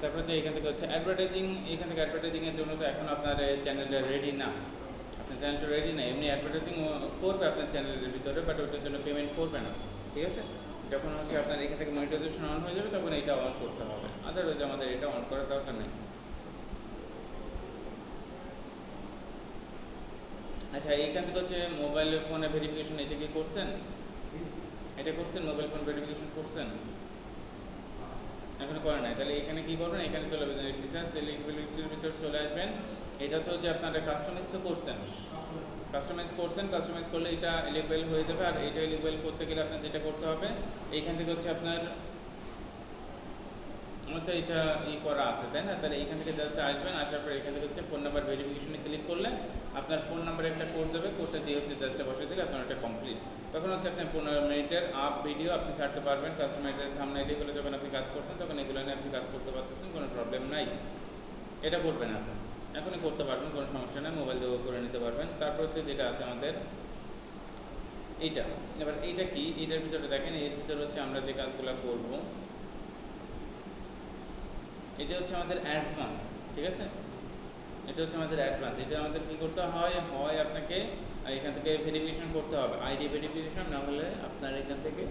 তারপর হচ্ছে এখান থেকে হচ্ছে অ্যাডভার্টাইজিং, এখান থেকে অ্যাডভার্টাইজিংয়ের জন্য তো এখন আপনার চ্যানেলটা রেডি না, আপনার চ্যানেলটা রেডি না। এমনি অ্যাডভার্টাইজিং করবে আপনার চ্যানেলের ভিতরে, বাট ওটার জন্য পেমেন্ট করবে না, ঠিক আছে। যখন হচ্ছে আপনার এখান থেকে মনিটাইজেশন অন হয়ে যাবে তখন এটা অন করতে হবে, আদারওয়াইজ আমাদের এটা অন করার দরকার নেই। আচ্ছা, এইখান থেকে হচ্ছে মোবাইল ফোনে ভেরিফিকেশন, এটা কি করছেন? এটা করছেন, মোবাইল ফোন ভেরিফিকেশন করছেন? এখনো করেন নাই। তাহলে এখানে কি করবেন, এখানে চলে যাবেন রিসার্চ এলিজিবিলিটির ভিতর চলে আসবেন। এটা তো হচ্ছে আপনারা কাস্টমাইজ তো করছেন, কাস্টমাইজ করলে এটা এলিজিবল হয়ে যাবে। আর এটা এলিজিবল করতে গেলে আপনার যেটা করতে হবে, এইখান থেকে হচ্ছে আপনার আমার তো এটা করা আছে, তাই না? তাহলে এখান থেকে জাস্ট আসবেন, আসার পর এখান থেকে হচ্ছে ফোন নাম্বার ভেরিফিকেশনে ক্লিক করলে আপনার ফোন নাম্বারে একটা কোড দেবে, কোডটা দিয়ে হচ্ছে জাস্টটা বসে দিলে আপনার এটা কমপ্লিট। তখন হচ্ছে আপনি 15 মিনিটের আপ ভিডিও আপনি ছাড়তে পারবেন। কাস্টমাইজের থাম্বনেইল এগুলো যখন আপনি কাজ করছেন তখন এগুলো নিয়ে আপনি কাজ করতে পারতেছেন, কোনো প্রবলেম নাই। এটা করবেন আপনি, এখনই করতে পারবেন, কোনো সমস্যা নেই, মোবাইল দিয়েও করে নিতে পারবেন। তারপর হচ্ছে যেটা আছে আমাদের এইটা, এবার এইটা কি, এটার ভিতরে দেখেন, এর ভিতরে হচ্ছে আমরা যে কাজগুলো করব, এটা হচ্ছে আমাদের অ্যাডভান্স, ঠিক আছে। এটা হচ্ছে আমাদের অ্যাডভান্স। এটা আমাদের কী করতে হয়, আপনাকে এখান থেকে ভেরিফিকেশন করতে হবে, আইডি ভেরিফিকেশন, না হলে আপনার এখান থেকে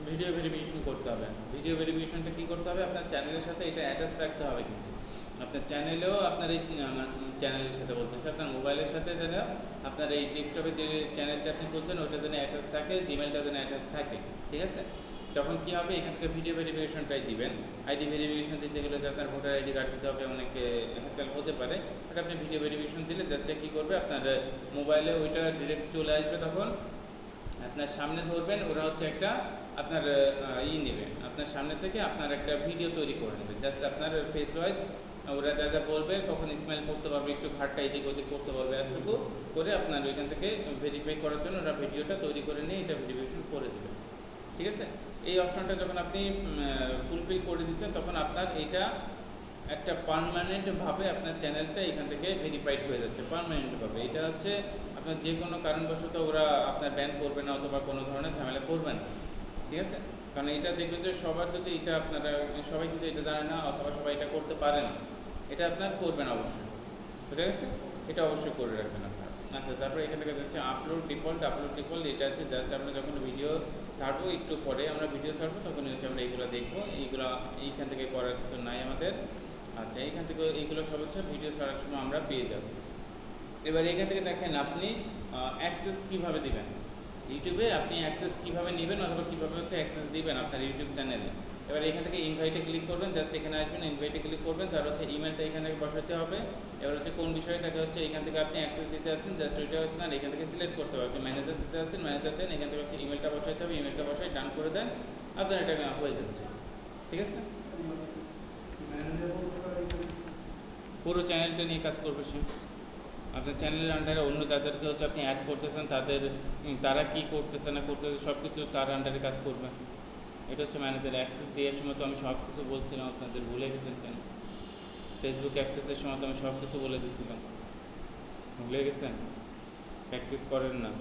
ভিডিও ভেরিফিকেশন করতে হবে। ভিডিও ভেরিফিকেশনটা কী করতে হবে, আপনার চ্যানেলের সাথে এটা অ্যাটাচ রাখতে হবে। কিন্তু আপনার চ্যানেলেও আপনার এই চ্যানেলের সাথে বলতেছে, আপনার মোবাইলের সাথে যেন আপনার এই ডেস্কটপে যে চ্যানেলটা আপনি করছেন ওটা যেন অ্যাটাচ থাকে, জিমেলটা যেন অ্যাটাচ থাকে, ঠিক আছে। তখন কী হবে, এখান থেকে ভিডিও ভেরিফিকেশনটাই দিবেন। আইডি ভেরিফিকেশন দিতে গেলে যে আপনার ভোটার আইডি কার্ড দিতে হবে, অনেকে হ্যাসেল হতে পারে। বাট আপনি ভিডিও ভেরিফিকেশন দিলে জাস্ট কী করবে, আপনার মোবাইলে ওইটা ডিরেক্ট চলে আসবে, তখন আপনার সামনে ধরবেন, ওরা হচ্ছে একটা আপনার নেবে, আপনার সামনে থেকে আপনার একটা ভিডিও তৈরি করে নেবে, জাস্ট আপনার ফেস ওয়াইজ ওরা যা যা বলবে, কখন স্মাইল করতে পারবে, একটু ঘাটটা এদিক ওদিক করতে পারবে, এতটুকু করে আপনার ওইখান থেকে ভেরিফাই করার জন্য ওরা ভিডিওটা তৈরি করে নিয়ে এটা ভেরিফিকেশন করে দেবে, ঠিক আছে। এই অপশনটা যখন আপনি ফুলফিল করে দিচ্ছেন তখন আপনার এটা একটা পার্মানেন্টভাবে আপনার চ্যানেলটা এখান থেকে ভেরিফাইড হয়ে যাচ্ছে, পার্মানেন্টভাবে। এটা হচ্ছে আপনার যে কোনো কারণবশত ওরা আপনার ব্যান করবে না অথবা কোনো ধরনের ঝামেলা করবে না, ঠিক আছে। কারণ এটা দেখবেন যে সবার যদি এটা আপনারা সবাই কিন্তু এটা জানে না অথবা সবাই এটা করতে পারে না, এটা আপনার করবেন অবশ্যই, বুঝে গেছে? এটা অবশ্যই করে রাখবেন আপনার। আচ্ছা, তারপরে এখান থেকে হচ্ছে আপলোড ডিফল্ট এটা হচ্ছে জাস্ট আমরা যখন ভিডিও ছাড়বো, একটু পরে আমরা ভিডিও ছাড়বো তখনই হচ্ছে আমরা এইগুলো দেখবো, এইগুলো এইখান থেকে করার কিছু নাই আমাদের। আচ্ছা, এইখান থেকে এইগুলো সব হচ্ছে ভিডিও ছাড়ার সময় আমরা পেয়ে যাব। এবার এখান থেকে দেখেন আপনি অ্যাক্সেস কীভাবে দিবেন ইউটিউবে, আপনি অ্যাক্সেস কীভাবে নেবেন অথবা কীভাবে হচ্ছে অ্যাক্সেস দিবেন আপনার ইউটিউব চ্যানেলে। এবার এখান থেকে ইনভাইটে ক্লিক করবেন, জাস্ট এখানে আসবেন, ইনভাইটে ক্লিক করবেন, তার হচ্ছে ইমেলটা এখানে বসাতে হবে। এবার হচ্ছে কোন বিষয়ে তাকে হচ্ছে এখান থেকে আপনি অ্যাক্সেস দিতে যাচ্ছেন, জাস্ট ওইটা আপনার এখান থেকে সিলেক্ট করতে হবে। আপনি ম্যানেজার দিতে যাচ্ছেন, ম্যানেজার দেন, এখান থেকে হচ্ছে ইমেলটা বসাইতে হবে, ইমেলটা বসাই ডান করে দেন, আপনার এটা হয়ে যাচ্ছে। ঠিক আছে, পুরো চ্যানেলটা নিয়ে কাজ করবে সে। আপনার চ্যানেলের আন্ডারে অন্য যাদেরকে হচ্ছে আপনি অ্যাড করতেছেন তারা কী করতেছে না করতেছে সব কিছু তার আন্ডারে কাজ করবে। এটা হচ্ছে ম্যানেজার। অ্যাক্সেস দেওয়ার সময় তো আমি সব কিছু বলছিলাম, আপনাদের ভুলে গেছেন কেন? ফেসবুক অ্যাক্সেসের সময় তো আমি সব কিছু বলে দিয়েছিলাম, ভুলে গেছেন? প্র্যাকটিস করেন না।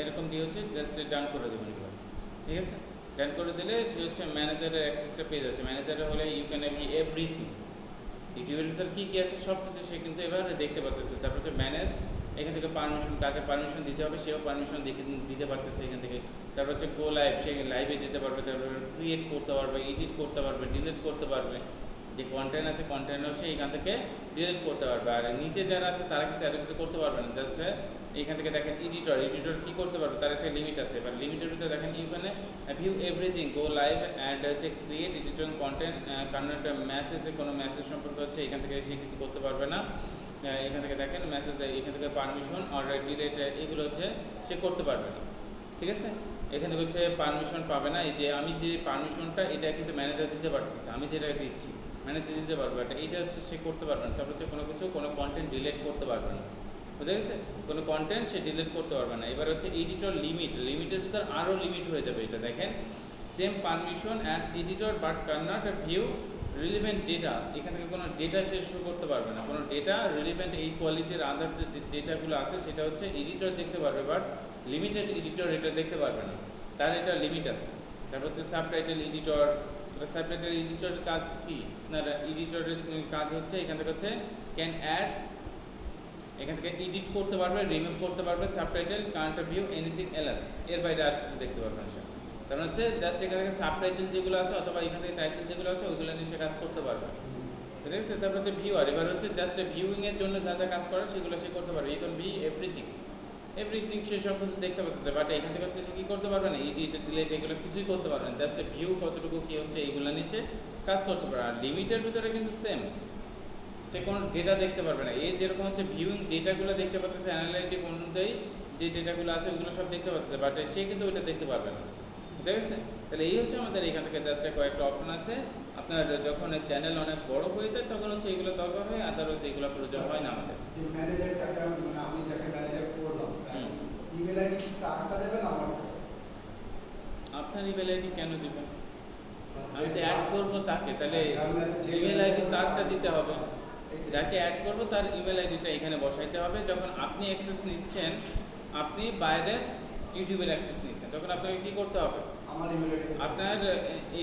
এরকম দিয়ে হচ্ছে জাস্ট ডান করে দেবেন এবার। ঠিক আছে, ডান করে দিলে সে হচ্ছে ম্যানেজারের অ্যাক্সেসটা পেয়ে যাচ্ছে। ম্যানেজারে হলে ইউ ক্যান হ্যাভ এভরিথিং, ইউটিউবের ভিতরে কী কী আছে সব কিছু সে কিন্তু এবার দেখতে পারতেছে। তারপর হচ্ছে ম্যানেজ, এখান থেকে পারমিশন, কাকে পারমিশন দিতে হবে সেও পারমিশন দিতে পারতেছে এখান থেকে। তারপর হচ্ছে গো লাইভ, সে লাইভে যেতে পারবে, তারপর ক্রিয়েট করতে পারবে, এডিট করতে পারবে, ডিলিট করতে পারবে, যে কন্টেন্ট আছে কন্টেন্টও সে এখান থেকে ডিলিট করতে পারবে। আর নিচে যারা আছে তারা কিন্তু এত কিছু করতে পারবে না। জাস্ট এখান থেকে দেখেন এডিটর কী করতে পারবে, তার একটা লিমিট আছে। এবার লিমিটের ভিতরে দেখেন এখানে view everything, go live and হচ্ছে ক্রিয়েট এডিটর কন্টেন্ট, কারণ একটা মেসেজে কোনো মেসেজ সম্পর্কে হচ্ছে এখান থেকে সে কিছু করতে পারবে না। এখান থেকে দেখেন মেসেজ, এখান থেকে পারমিশন অর্ডার ডিলেট এগুলো হচ্ছে সে করতে পারবে না। ঠিক আছে, এখান থেকে হচ্ছে পারমিশন পাবে না। এই যে আমি যে পারমিশনটা এটা কিন্তু ম্যানেজার দিতে পারতেছে, আমি যেটা দিচ্ছি ম্যানেজার দিতে পারবে, এটা হচ্ছে সে করতে পারবে না। তারপর হচ্ছে কোনো কন্টেন্ট ডিলিট করতে পারবে না, বুঝে গেছে? কোনো কন্টেন্ট সে ডিলিট করতে পারবে না। এবার হচ্ছে এডিটর লিমিটের ভিতর আরও লিমিট হয়ে যাবে। এটা দেখেন same permission as editor but can't view relevant data, এখান থেকে কোনো ডেটা সে শো করতে পারবে না। কোনো ডেটা রিলিভেন্ট এই কোয়ালিটির আদার্স যে ডেটাগুলো আছে সেটা হচ্ছে এডিটর দেখতে পারবে, বাট লিমিটেড এডিটর এটা দেখতে পারবে না, তার এটা লিমিট আছে। তারপর হচ্ছে সাবটাইটেল এডিটর। সাবটাইটেল এডিটরের কাজ কি? আপনার এডিটরের কাজ হচ্ছে এখান থেকে হচ্ছে ক্যান অ্যাড, এখান থেকে এডিট করতে পারবে, রিমুভ করতে পারবে subtitle, current view anything else, এর বাইরে আর কিছু দেখতে পারবে না সে। কারণ হচ্ছে জাস্ট এখান থেকে সাবটাইটেল যেগুলো আছে অথবা এখান থেকে টাইটেল যেগুলো আছে ওইগুলো নিয়ে সে কাজ করতে পারবে, ঠিক আছে? তারপর হচ্ছে ভিউয়ার, এবার হচ্ছে জাস্ট ভিউইংয়ের জন্য যা যা কাজ করে সেগুলো সে করতে পারবে। ইট বি এভরিথিং সে সব কিছু দেখতে পাচ্ছে, বাট এখান থেকে হচ্ছে সে কী করতে পারবে না, এডিট ডিলেট এগুলো কিছুই করতে পারবে না। জাস্ট ভিউ কতটুকু কী হচ্ছে এইগুলো নিয়ে সে কাজ করতে পারে। আর লিমিটের ভিতরে কিন্তু সেম, সে কোনো ডেটা দেখতে পারবে না। এই যেরকম হচ্ছে ভিউইং ডেটাগুলো দেখতে পাচ্ছে অ্যানালাইটিক অনুযায়ী যে ডেটাগুলো আছে ওইগুলো সব দেখতে পাচ্ছে, বাট সে কিন্তু ওইটা দেখতে পারবে না, ঠিক আছে? তাহলে এই হচ্ছে আমাদের এখান থেকে জাস্ট কয়েকটা অপশন আছে। আপনার যখন চ্যানেল অনেক বড় হয়ে যায় তখন হচ্ছে এগুলো দরকার হয়, আদারওয়াইজ এগুলো প্রয়োজন হয় না আমাদের। আমি যাকে ম্যানেজার করলাম ইমেল আইডি তারটা দেবেন আমার, আপনার ইমেল আইডি কেন দিবেন? আমি তো অ্যাড করবো তাকে, তাহলে ইমেল আইডি তারটা দিতে হবে। যাকে অ্যাড করবো তার ইমেল আইডিটা এখানে বসাইতে হবে। যখন আপনি অ্যাক্সেস নিচ্ছেন, আপনি বাইরে ইউটিউবের অ্যাক্সেস নিচ্ছেন, তখন আপনাকে কী করতে হবে? আপনার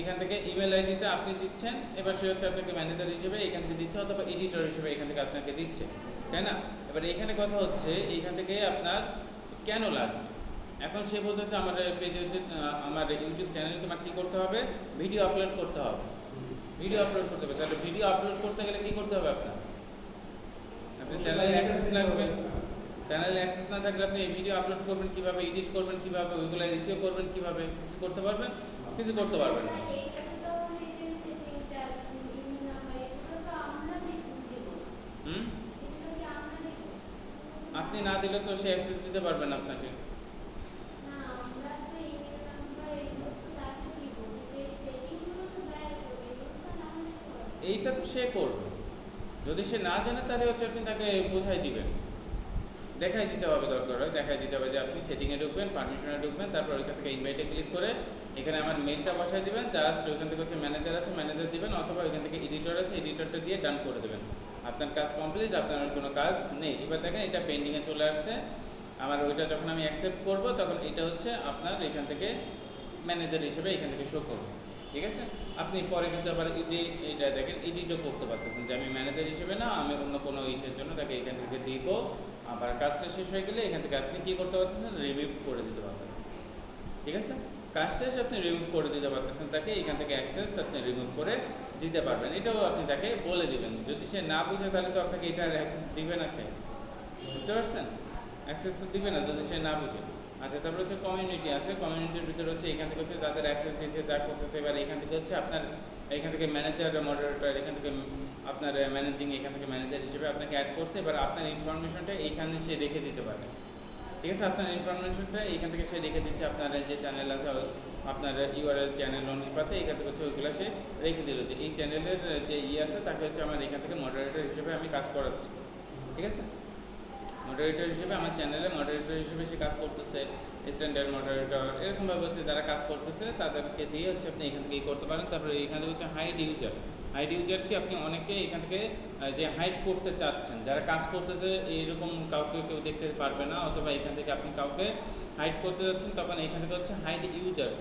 এখান থেকে ইমেল আইডিটা আপনি দিচ্ছেন, এবার সে হচ্ছে আপনাকে ম্যানেজার হিসেবে এখান থেকে দিচ্ছে অথবা এডিটর হিসেবে এখান থেকে আপনাকে দিচ্ছে, তাই না? এবার এখানে কথা হচ্ছে এইখান থেকে আপনার কেন লাগবে। এখন সে বলতেছে আমার পেজে হচ্ছে আমার ইউটিউব চ্যানেলে তোমার কী করতে হবে? ভিডিও আপলোড করতে হবে, ভিডিও আপলোড করতে হবে। তাহলে ভিডিও আপলোড করতে গেলে কী করতে হবে আপনার? আপনার চ্যানেলে অ্যাক্সেস লাগবে। চ্যানেলে অ্যাক্সেস না থাকলে আপনি এই ভিডিও আপলোড করবেন কীভাবে, এডিট করবেন কীভাবে, ওইগুলো রিসিভ করবেন কীভাবে, কিছু করতে পারবেন? কিছু করতে পারবেন না। আপনি না দিলে তো সে অ্যাক্সেস দিতে পারবেন না আপনাকে। এইটা তো সে করবে, যদি সে না জানে তাহলে হচ্ছে আপনি তাকে বোঝাই দিবেন দেখাই দিতে হবে, দরকার হয় দেখাই দিতে হবে যে আপনি সেটিংয়ে ঢুকবেন, পারমিশনে ঢুকবেন, তারপর ওইখান থেকে ইনভাইটে ক্লিক করে এখানে আমার মেলটা বসায় দিবেন, জাস্ট ওইখান থেকে হচ্ছে ম্যানেজার আছে ম্যানেজার দিবেন, অথবা ওইখান থেকে এডিটর আছে এডিটরটা দিয়ে ডান করে দেবেন। আপনার কাজ কমপ্লিট, আপনার আর কোনো কাজ নেই। এবার দেখেন এটা পেন্ডিংয়ে চলে আসছে আমার। ওইটা যখন আমি অ্যাকসেপ্ট করব তখন এটা হচ্ছে আপনার এখান থেকে ম্যানেজার হিসেবে এখান থেকে শো করবে, ঠিক আছে। আপনি পরে কিন্তু আবার এটা দেখেন এডিটও করতে পারতেছেন যে আমি ম্যানেজার হিসেবে না, আমি অন্য কোনো ইসের জন্য তাকে এখান থেকে দিব। আবার কাজটা শেষ হয়ে গেলে এখান থেকে আপনি কী করতে পারতেছেন, রিমুভ করে দিতে পারতেছেন, ঠিক আছে। কাজ শেষ আপনি রিমুভ করে দিতে পারতেছেন তাকে, এখান থেকে অ্যাক্সেস আপনি রিমুভ করে দিতে পারবেন। এটাও আপনি তাকে বলে দিবেন। যদি সে না বুঝে তাহলে তো আপনাকে এটার অ্যাক্সেস দিবে না সে, বুঝতে পারছেন? অ্যাক্সেস তো দিবে না যদি সে না বুঝে। আচ্ছা, তারপর হচ্ছে কমিউনিটি আছে, কমিউনিটির ভিতরে হচ্ছে এখান থেকে হচ্ছে যাদের অ্যাক্সেস দিতে যা করতেছে। এবার এখান থেকে হচ্ছে আপনার এখান থেকে ম্যানেজার মডারেটর, এখান থেকে আপনার ম্যানেজিং, এখান থেকে ম্যানেজার হিসেবে আপনাকে অ্যাড করছে। এবার আপনার ইনফরমেশনটা এইখানে সে রেখে দিতে পারে, ঠিক আছে। আপনার ইনফরমেশনটা এইখান থেকে সে রেখে দিচ্ছে। আপনার যে চ্যানেল আছে আপনার ইউআরএল চ্যানেল অনুপাতে এখান থেকে হচ্ছে ওইগুলো সে রেখে দিল যে এই চ্যানেলের যে আছে তাকে হচ্ছে আমার এখান থেকে মডারেটর হিসেবে আমি কাজ করাচ্ছি, ঠিক আছে। মডারেটর হিসেবে আমার চ্যানেলে মডারেটর হিসেবে সে কাজ করতেছে, স্ট্যান্ডার্ড মডারেটর এরকমভাবে হচ্ছে যারা কাজ করতেছে তাদেরকে দিয়ে হচ্ছে আপনি এখান থেকে করতে পারেন। তারপরে এখানে হচ্ছে হাইড ইউজার। হাইড ইউজারকে আপনি অনেকে এখান থেকে যে হাইড করতে চাচ্ছেন, যারা কাজ করতেছে এইরকম কাউকে কেউ দেখতে পারবে না, অথবা এখান থেকে আপনি কাউকে হাইড করতে যাচ্ছেন, তখন এখান থেকে হচ্ছে হাইড ইউজার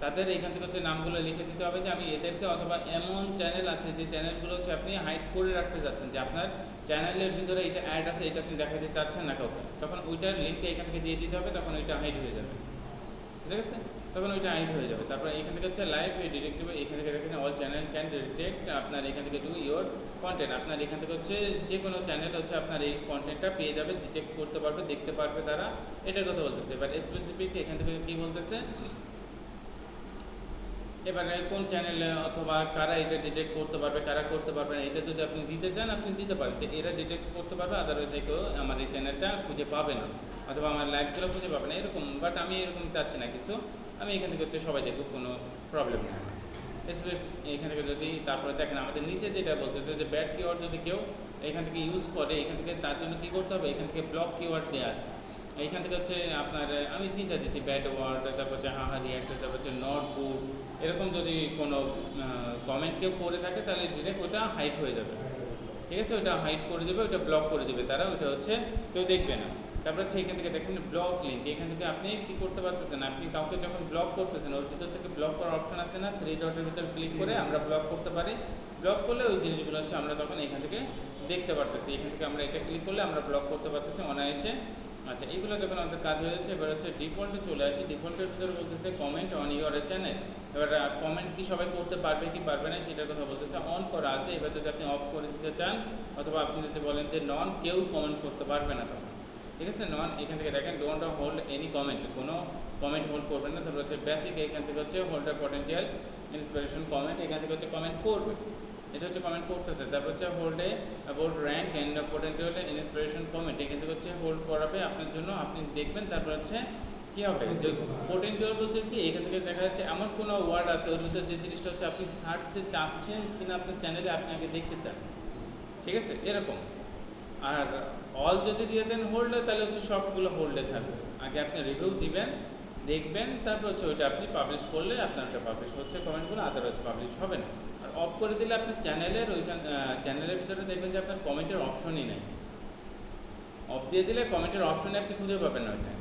তাদের এখান থেকে হচ্ছে নামগুলো লিখে দিতে হবে যে আমি এদেরকে, অথবা এমন চ্যানেল আছে যে চ্যানেলগুলো হচ্ছে আপনি হাইড করে রাখতে যাচ্ছেন, যে আপনার চ্যানেলের ভিতরে এটা অ্যাড আছে, এটা আপনি দেখাতে চাচ্ছেন না কাউকে, তখন ওইটার লিঙ্কটা এখান থেকে দিয়ে দিতে হবে, তখন ওইটা হাইড হয়ে যাবে, ঠিক আছে। তখন ওইটা হাইড হয়ে যাবে। তারপর এখান থেকে হচ্ছে লাইভ ডিটেক্টিভ, এখান থেকে দেখেন অল চ্যানেল ক্যান ডিটেক্ট আপনার এখান থেকে ডু ইয়োর কন্টেন্ট। আপনার এখান থেকে হচ্ছে যে কোনো চ্যানেল হচ্ছে আপনার এই কন্টেন্টটা পেয়ে যাবে, ডিটেক্ট করতে পারবে, দেখতে পারবে তারা, এটার কথা বলতেছে। এবার স্পেসিফিক এখান থেকে কী বলতেছে, এবারে কোন চ্যানেলে অথবা কারা এটা ডিটেক্ট করতে পারবে, কারা করতে পারবে না, এটা যদি আপনি দিতে চান আপনি দিতে পারেন যে এরা ডিটেক্ট করতে পারবে, আদারওয়াইজ কেউ আমার এই চ্যানেলটা খুঁজে পাবে না, অথবা আমার লাইভগুলো খুঁজে পাবে না, এরকম। বাট আমি এরকম চাচ্ছি না কিছু, আমি এখান থেকে হচ্ছে সবাই দেখব, কোনো প্রবলেম নেই। এখান থেকে যদি তারপরে দেখেন আমাদের নিচে যেটা বলতেছে যে ব্যাড কিওয়ার্ড যদি কেউ এখান থেকে ইউজ করে, এখান থেকে তার জন্য কী করতে হবে, এখান থেকে ব্লক কিওয়ার্ড দেওয়া আছে। এইখান থেকে হচ্ছে আপনার আমি তিনটা দিচ্ছি, ব্যাড ওয়ার্ড, তারপর হচ্ছে হাহা রিয়াক্টার, তারপর হচ্ছে নট গুড, এরকম যদি কোনো কমেন্ট কেউ করে থাকে তাহলে ডিরেক্ট ওটা হাইড হয়ে যাবে, ঠিক আছে। ওটা হাইড করে দেবে, ওটা ব্লক করে দেবে তারা, ওটা হচ্ছে কেউ দেখবে না। তারপর হচ্ছে এখান থেকে দেখেন ব্লক লিঙ্ক, এখান থেকে আপনি কী করতে পারতেছেন, আপনি কাউকে যখন ব্লক করতেছেন ওর ভিতর থেকে ব্লক করার অপশন আছে না, 3 ডটের ভিতর ক্লিক করে আমরা ব্লক করতে পারি। ব্লক করলে ওই জিনিসগুলো হচ্ছে আমরা তখন এখান থেকে দেখতে পারতেছি, এখান থেকে আমরা এটা ক্লিক করলে আমরা ব্লক করতে পারতেছি অনায়াসে। আচ্ছা, এইগুলো যখন আমাদের কাজ হয়ে যাচ্ছে, এবার হচ্ছে ডিফল্টে চলে আসি। ডিফল্টের ভিতরে বলতেছে কমেন্ট অন ইউর চ্যানেল। এবার কমেন্ট কি সবাই করতে পারবে কি পারবে না সেটার কথা বলতেছে। অন করা আছে, এবার যদি আপনি অফ করে দিতে চান, অথবা আপনি যদি বলেন যে নন, কেউ কমেন্ট করতে পারবে না তখন, ঠিক আছে। নন, এখান থেকে দেখেন ডোন্ট হোল্ড এনি কমেন্ট, কোনো কমেন্ট হোল্ড করবেন না। তারপর হচ্ছে বেসিক, এখান থেকে হচ্ছে হোল্ড পটেনশিয়াল ইন্সপিরেশন কমেন্ট, এখান থেকে হচ্ছে কমেন্ট করবে, এটা হচ্ছে কমেন্ট করতেছে। তারপর হচ্ছে হোল্ডে about rank and potential inspiration comment, এখান থেকে হচ্ছে হোল্ড করাবে আপনার জন্য, আপনি দেখবেন। তারপর হচ্ছে কী হবে, যে পটেনশিয়াল বলতে কি, এখান থেকে দেখা যাচ্ছে এমন কোনো ওয়ার্ড আছে ওর ভিতরে যে জিনিসটা হচ্ছে আপনি সার্চতে চাচ্ছেন কিনা আপনার চ্যানেলে, আপনি আগে দেখতে চান, ঠিক আছে, এরকম। আর অল যদি দিয়ে দেন হোল্ডে, তাহলে হচ্ছে সবগুলো হোল্ডে থাকবে। আগে আপনি রিভিউ দিবেন, দেখবেন, তারপর হচ্ছে ওইটা আপনি পাবলিশ করলে আপনার ওটা পাবলিশ হচ্ছে কমেন্টগুলো, আদারওয়াইজ পাবলিশ হবে না। আর অফ করে দিলে আপনি চ্যানেলের চ্যানেলের ভিতরে দেখবেন যে আপনার কমেন্টের অপশনই নেই। অফ দিয়ে দিলে কমেন্টের অপশনে আপনি খুঁজে পাবেন না ওইটা।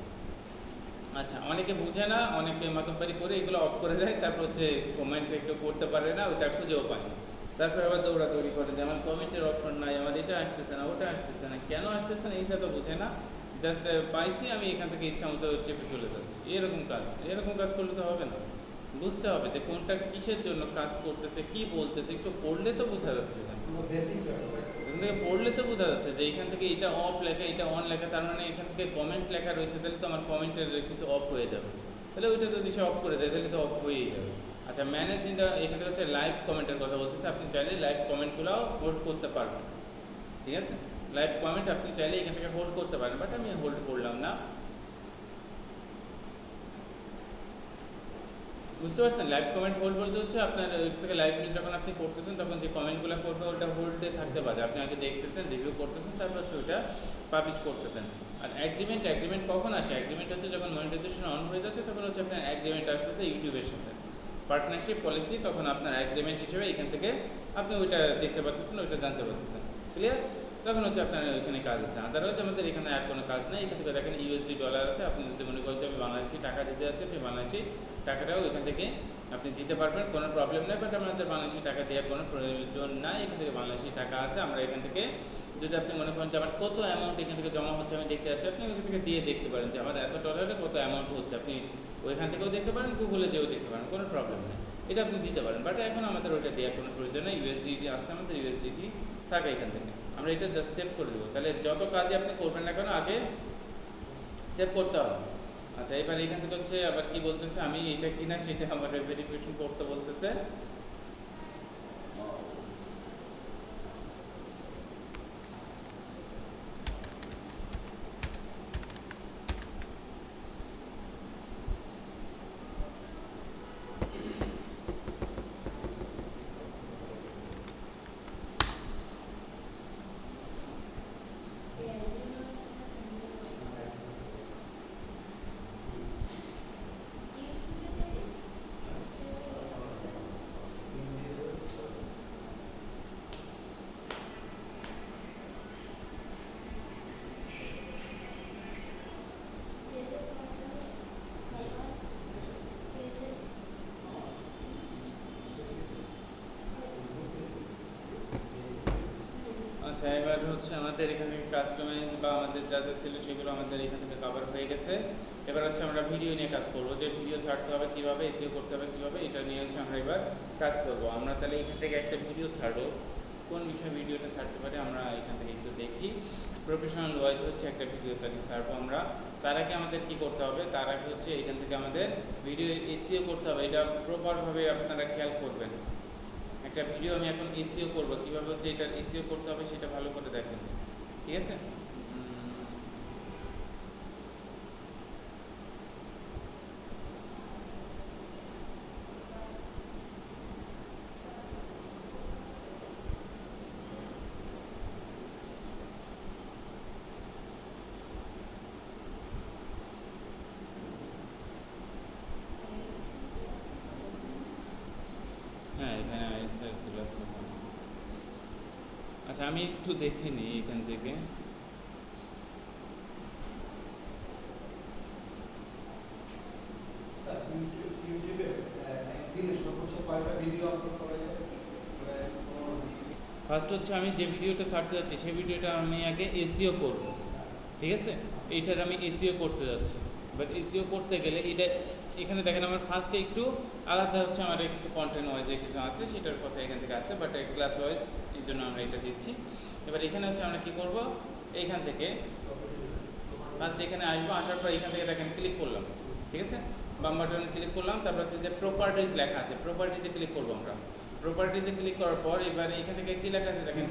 আচ্ছা, অনেকে বুঝে না, অনেকে মাতব্বারি করে এগুলো অফ করে দেয়, তারপর হচ্ছে কমেন্ট একটু করতে পারে না, ওইটা খুঁজেও পায় না। তারপরে আবার দৌড়াদৌড়ি করে যে আমার কমেন্টের অপশন নাই, আমার এটা আসতেছে না, ওটা আসতেছে না, কেন আসতেছে না এইটা তো বুঝে না, জাস্ট পাইছি আমি এখান থেকে ইচ্ছা মতো চেপে চলে যাচ্ছি। এরকম কাজ করলে তো হবে না, বুঝতে হবে যে কোনটা কিসের জন্য কাজ করতেছে, কি বলতেছে, একটু পড়লে তো বোঝা যাচ্ছে না, এখান থেকে পড়লে তো বোঝা যাচ্ছে যে এখান থেকে এটা অফ লেখা, এটা অন লেখা, তার মানে এখান থেকে কমেন্ট লেখা রয়েছে, তাহলে তো আমার কমেন্টের কিছু অফ হয়ে যাবে, তাহলে ওইটা যদি সে অফ করে দেয় তাহলে তো অফ হয়েই যাবে। আচ্ছা, ম্যানেজ এটা, এখান থেকে হচ্ছে লাইভ কমেন্টের কথা বলতেছে, আপনি চাইলে লাইভ কমেন্টগুলোও হোল্ড করতে পারবেন, ঠিক আছে। লাইভ কমেন্ট আপনি চাইলে এখান থেকে হোল্ড করতে পারেন, বাট আমি হোল্ড করলাম না। বুঝতে পারছেন? লাইভ কমেন্ট হোল্ড বলতে হচ্ছে আপনার ওই থেকে লাইভ যখন আপনি করতেছেন তখন যে কমেন্টগুলো করবে ওটা হোল্ডে থাকতে পারে, আপনি আগে দেখতেছেন, রিভিউ করতেছেন, তারপর হচ্ছে ওইটা পাবলিশ করতেছেন। আর অ্যাগ্রিমেন্ট কখন আসে? অ্যাগ্রিমেন্ট হচ্ছে যখন মনিটাইজেশন অন হয়ে যাচ্ছে তখন হচ্ছে আপনার অ্যাগ্রিমেন্ট আসতেছে ইউটিউবের সাথে, পার্টনারশিপ পলিসি, তখন আপনার অ্যাগ্রিমেন্ট হিসেবে এখান থেকে আপনি ওইটা দেখতে পাচ্ছেন, ওইটা জানতে পারতেছেন। ক্লিয়ার? তখন হচ্ছে আপনার ওইখানে কাজ আছে। আদারওয়াইজ আমাদের এখানে আর কোনো কাজ নেই। এখান থেকে দেখেন ইউএসডি ডলার আছে, আপনি যদি মনে করেন যে আমি বাংলাদেশি টাকা দিতে যাচ্ছি, আপনি বাংলাদেশি টাকাটাও এখান থেকে আপনি দিতে পারবেন, কোনো প্রবলেম নেই। বাট আমাদের বাংলাদেশি টাকা দেওয়ার কোনো প্রয়োজন নাই, এখান থেকে বাংলাদেশি টাকা আছে। আমরা এখান থেকে যদি আপনি মনে করেন যে আমার কত অ্যামাউন্ট এখান থেকে জমা হচ্ছে আমি দেখতে যাচ্ছি, আপনি ওইখান থেকে দিয়ে দেখতে পারেন যে আমার এত ডলারে কত অ্যামাউন্ট হচ্ছে, আপনি ওইখান থেকেও দেখতে পারেন, গুগলে যেও দেখতে পারেন, কোনো প্রবলেম নেই, এটা আপনি দিতে পারেন। বাট এখন আমাদের ওইটা দেওয়ার কোনো প্রয়োজন নেই, ইউএসডিটি আছে আমাদের, ইউএসডিটি থাকে এখান থেকে, আমরা এটা জাস্ট সেভ করে দেবো। তাহলে যত কাজে আপনি করবেন না কেন আগে সেভ করতে হবে। আচ্ছা, এবার এখান থেকে হচ্ছে আবার কি বলতেছে, আমি এটা কিনা সেটা আমার ভেরিফিকেশন করতে বলতেছে। আচ্ছা, এবার হচ্ছে আমাদের এখান থেকে কাস্টমাইজ বা আমাদের যা যা ছিল সেগুলো আমাদের এখান থেকে কভার হয়ে গেছে। এবার হচ্ছে আমরা ভিডিও নিয়ে কাজ করবো, যে ভিডিও ছাড়তে হবে কীভাবে, এসিও করতে হবে কীভাবে, এটা নিয়ে হচ্ছে আমরা এবার কাজ করব। আমরা তাহলে এখান থেকে একটা ভিডিও ছাড়বো, কোন বিষয়ে ভিডিওটা ছাড়তে পারি আমরা এখান থেকে একটু দেখি। প্রফেশনাল ওয়াইজ হচ্ছে একটা ভিডিও তাহলে ছাড়বো আমরা। তার আগে আমাদের কী করতে হবে, তার আগে হচ্ছে এখান থেকে আমাদের ভিডিও এসিও করতে হবে, এটা প্রপারভাবে আপনারা খেয়াল করবেন। একটা ভিডিও আমি এখন এসিও করব, কীভাবে হচ্ছে এটার এসিও করতে হবে সেটা ভালো করে দেখেন, ঠিক আছে? হ্যাঁ, এখানে ক্লাস। আচ্ছা, আমি একটু দেখে নিই এখান থেকে। ফার্স্ট হচ্ছে আমি যে ভিডিওটা ছাড়তে যাচ্ছি সেই ভিডিওটা আমি আগে এসিও করব, ঠিক আছে? এইটার আমি এসিও করতে যাচ্ছি। বাট এসিও করতে গেলে এটা এখানে দেখেন আমার ফার্স্টে একটু আলাদা হচ্ছে, আমার কিছু কন্টেন্ট ওয়াইজ কিছু আছে সেটার কথা এখান থেকে আসছে, বাট ক্লাস ওয়াইজ এই জন্য আমরা এটা দিচ্ছি। এবার এখানে হচ্ছে আমরা কী করব, এইখান থেকে ফার্স্ট এখানে আসবো, আসার পর এখান থেকে দেখেন ক্লিক করলাম, ঠিক আছে? বাম বাটনে ক্লিক করলাম, তারপর হচ্ছে যে প্রপার্টিজ লেখা আছে, প্রপার্টিজে ক্লিক করবো আমরা। প্রপার্টিজে ক্লিক করার পর এবার এখান থেকে কী লেখা আছে দেখেন,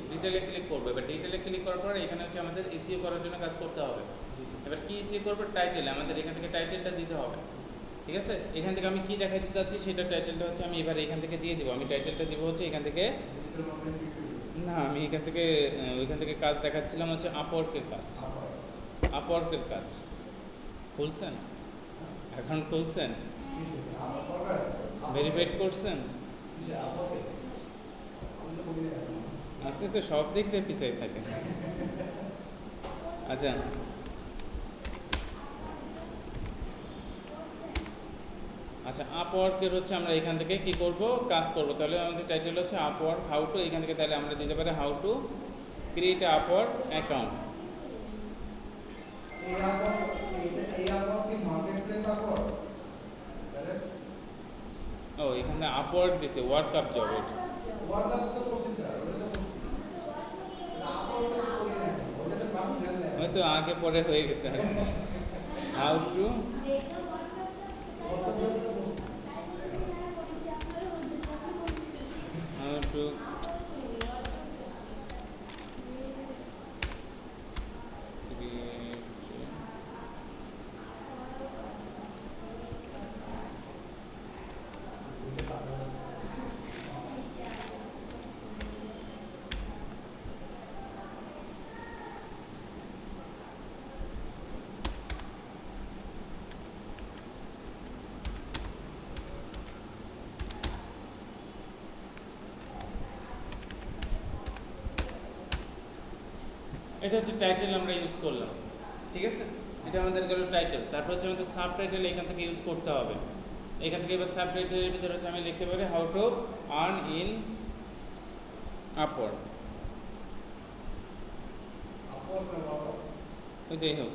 ডিটেলে ক্লিক করবো। এবার ডিটেলে ক্লিক করার পর এখানে হচ্ছে আমাদের এসিও করার জন্য কাজ করতে হবে। এবার কি এসিও করবো, টাইটেল, আমাদের এখান থেকে টাইটেলটা দিতে হবে, ঠিক আছে? এখান থেকে আমি কি দেখাতে চাচ্ছি সেটা টাইটেলটা হচ্ছে আমি এবার এখান থেকে দিয়ে দিব। আমি টাইটেলটা দিব হচ্ছে এখান থেকে, না আমি এখান থেকে ওইখান থেকে কাজ দেখাচ্ছিলাম হচ্ছে আপওয়ার্কের কাজ। আপওয়ার্কের কাজ খুলছেন? এখন খুলছেন? ভেরিফাইড করছেন? আপনি তো সব দিক দিয়ে পিছিয়ে থাকেন। আচ্ছা, আচ্ছা, আপওয়ার্কের হচ্ছে আমরা এখান থেকে কি করব, কাজ করব। তাহলে আমাদের টাইটেল হচ্ছে আপওয়ার্ক হাউ টু, এখান থেকে তাহলে আমরা দিতে পারি how to create a Upwork account. ও, এখানে আপওয়ার্ক দিছে, ওয়ার্ক আপ জব, এটা হয়তো আগে পরে হয়ে গেছে। হাউ টু এটা হচ্ছে টাইটেল আমরা ইউজ করলাম, ঠিক আছে? এটা আমাদের গেল টাইটেল। তারপর হচ্ছে আমাদের সাব টাইটেল এখান থেকে ইউজ করতে হবে। এখান থেকে এবার সাব টাইটেলের ভিতরে হচ্ছে আমি লিখতে পারি how to earn in upward, যাই হোক।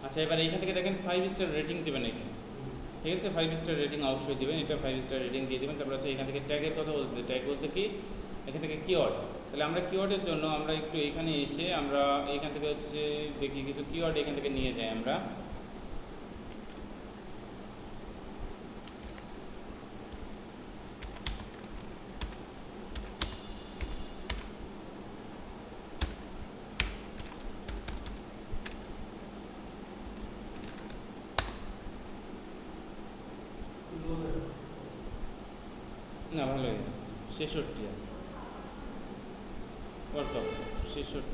আচ্ছা, এবার এইখান থেকে দেখেন 5 স্টার রেটিং দেবেন এখানে, ঠিক আছে? 5 স্টার রেটিং অবশ্যই দেবেন, এটা 5 স্টার রেটিং দিয়ে দেবেন। তারপর হচ্ছে এখান থেকে ট্যাগের কথা বলতে, ট্যাগ বলতে কি এখান থেকে কিওয়ার্ড। তাহলে আমরা কিওয়ার্ডের জন্য আমরা একটু এখানে এসে আমরা এইখান থেকে হচ্ছে দেখি কিছু কিওয়ার্ড এখান থেকে নিয়ে যাই আমরা। না, ভালো হয়েছে, 66 আছে ওয়ার্কআউট 66।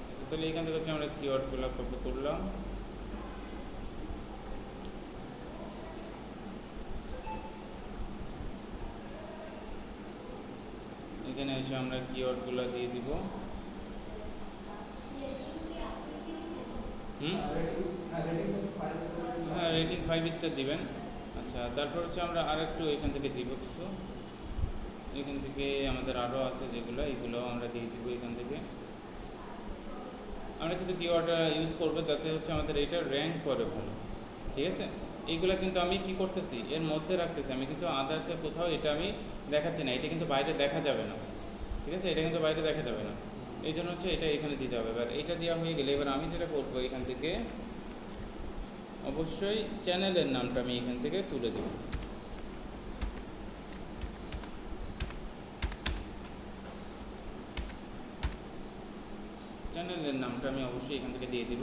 আচ্ছা, তাহলে এখান থেকে হচ্ছে আমরা কিওয়ার্ডগুলো কপি করলাম। এখানে এসে আমরা কিওয়ার্ডগুলো দিয়ে দিব। হ্যাঁ, রেটিং 5 স্টার দিবেন। আচ্ছা, তারপর হচ্ছে আমরা আরেকটু এখান থেকে দিব কিছু, এখান থেকে আমাদের আরও আছে যেগুলো, এগুলো আমরা দিয়ে দিব। এখান থেকে আমরা কিছু কিওয়ার্ড ইউজ করবো যাতে হচ্ছে আমাদের এটা র্যাঙ্ক করে ভালো, ঠিক আছে? এইগুলো কিন্তু আমি কি করতেছি, এর মধ্যে রাখতেছি, আমি কিন্তু আদার্সে কোথাও এটা আমি দেখাচ্ছি না, এটা কিন্তু বাইরে দেখা যাবে না, ঠিক আছে? এটা কিন্তু বাইরে দেখা যাবে না, এই জন্য হচ্ছে এটা এখানে দিতে হবে। এবার এটা দেওয়া হয়ে গেলে এবার আমি যেটা করবো, এখান থেকে অবশ্যই চ্যানেলের নামটা আমি এখান থেকে তুলে দেব। চ্যানেলের নামটা আমি অবশ্যই এখান থেকে দিয়ে দিব।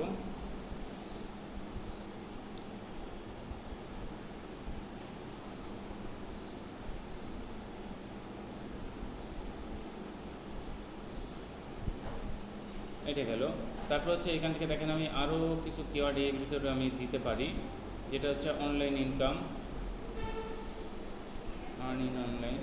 এটা গেল। তারপর হচ্ছে এখান থেকে দেখেন আমি আরও কিছু কিওয়ার্ড এর ভিতরে আমি দিতে পারি, যেটা হচ্ছে online income, earn in online.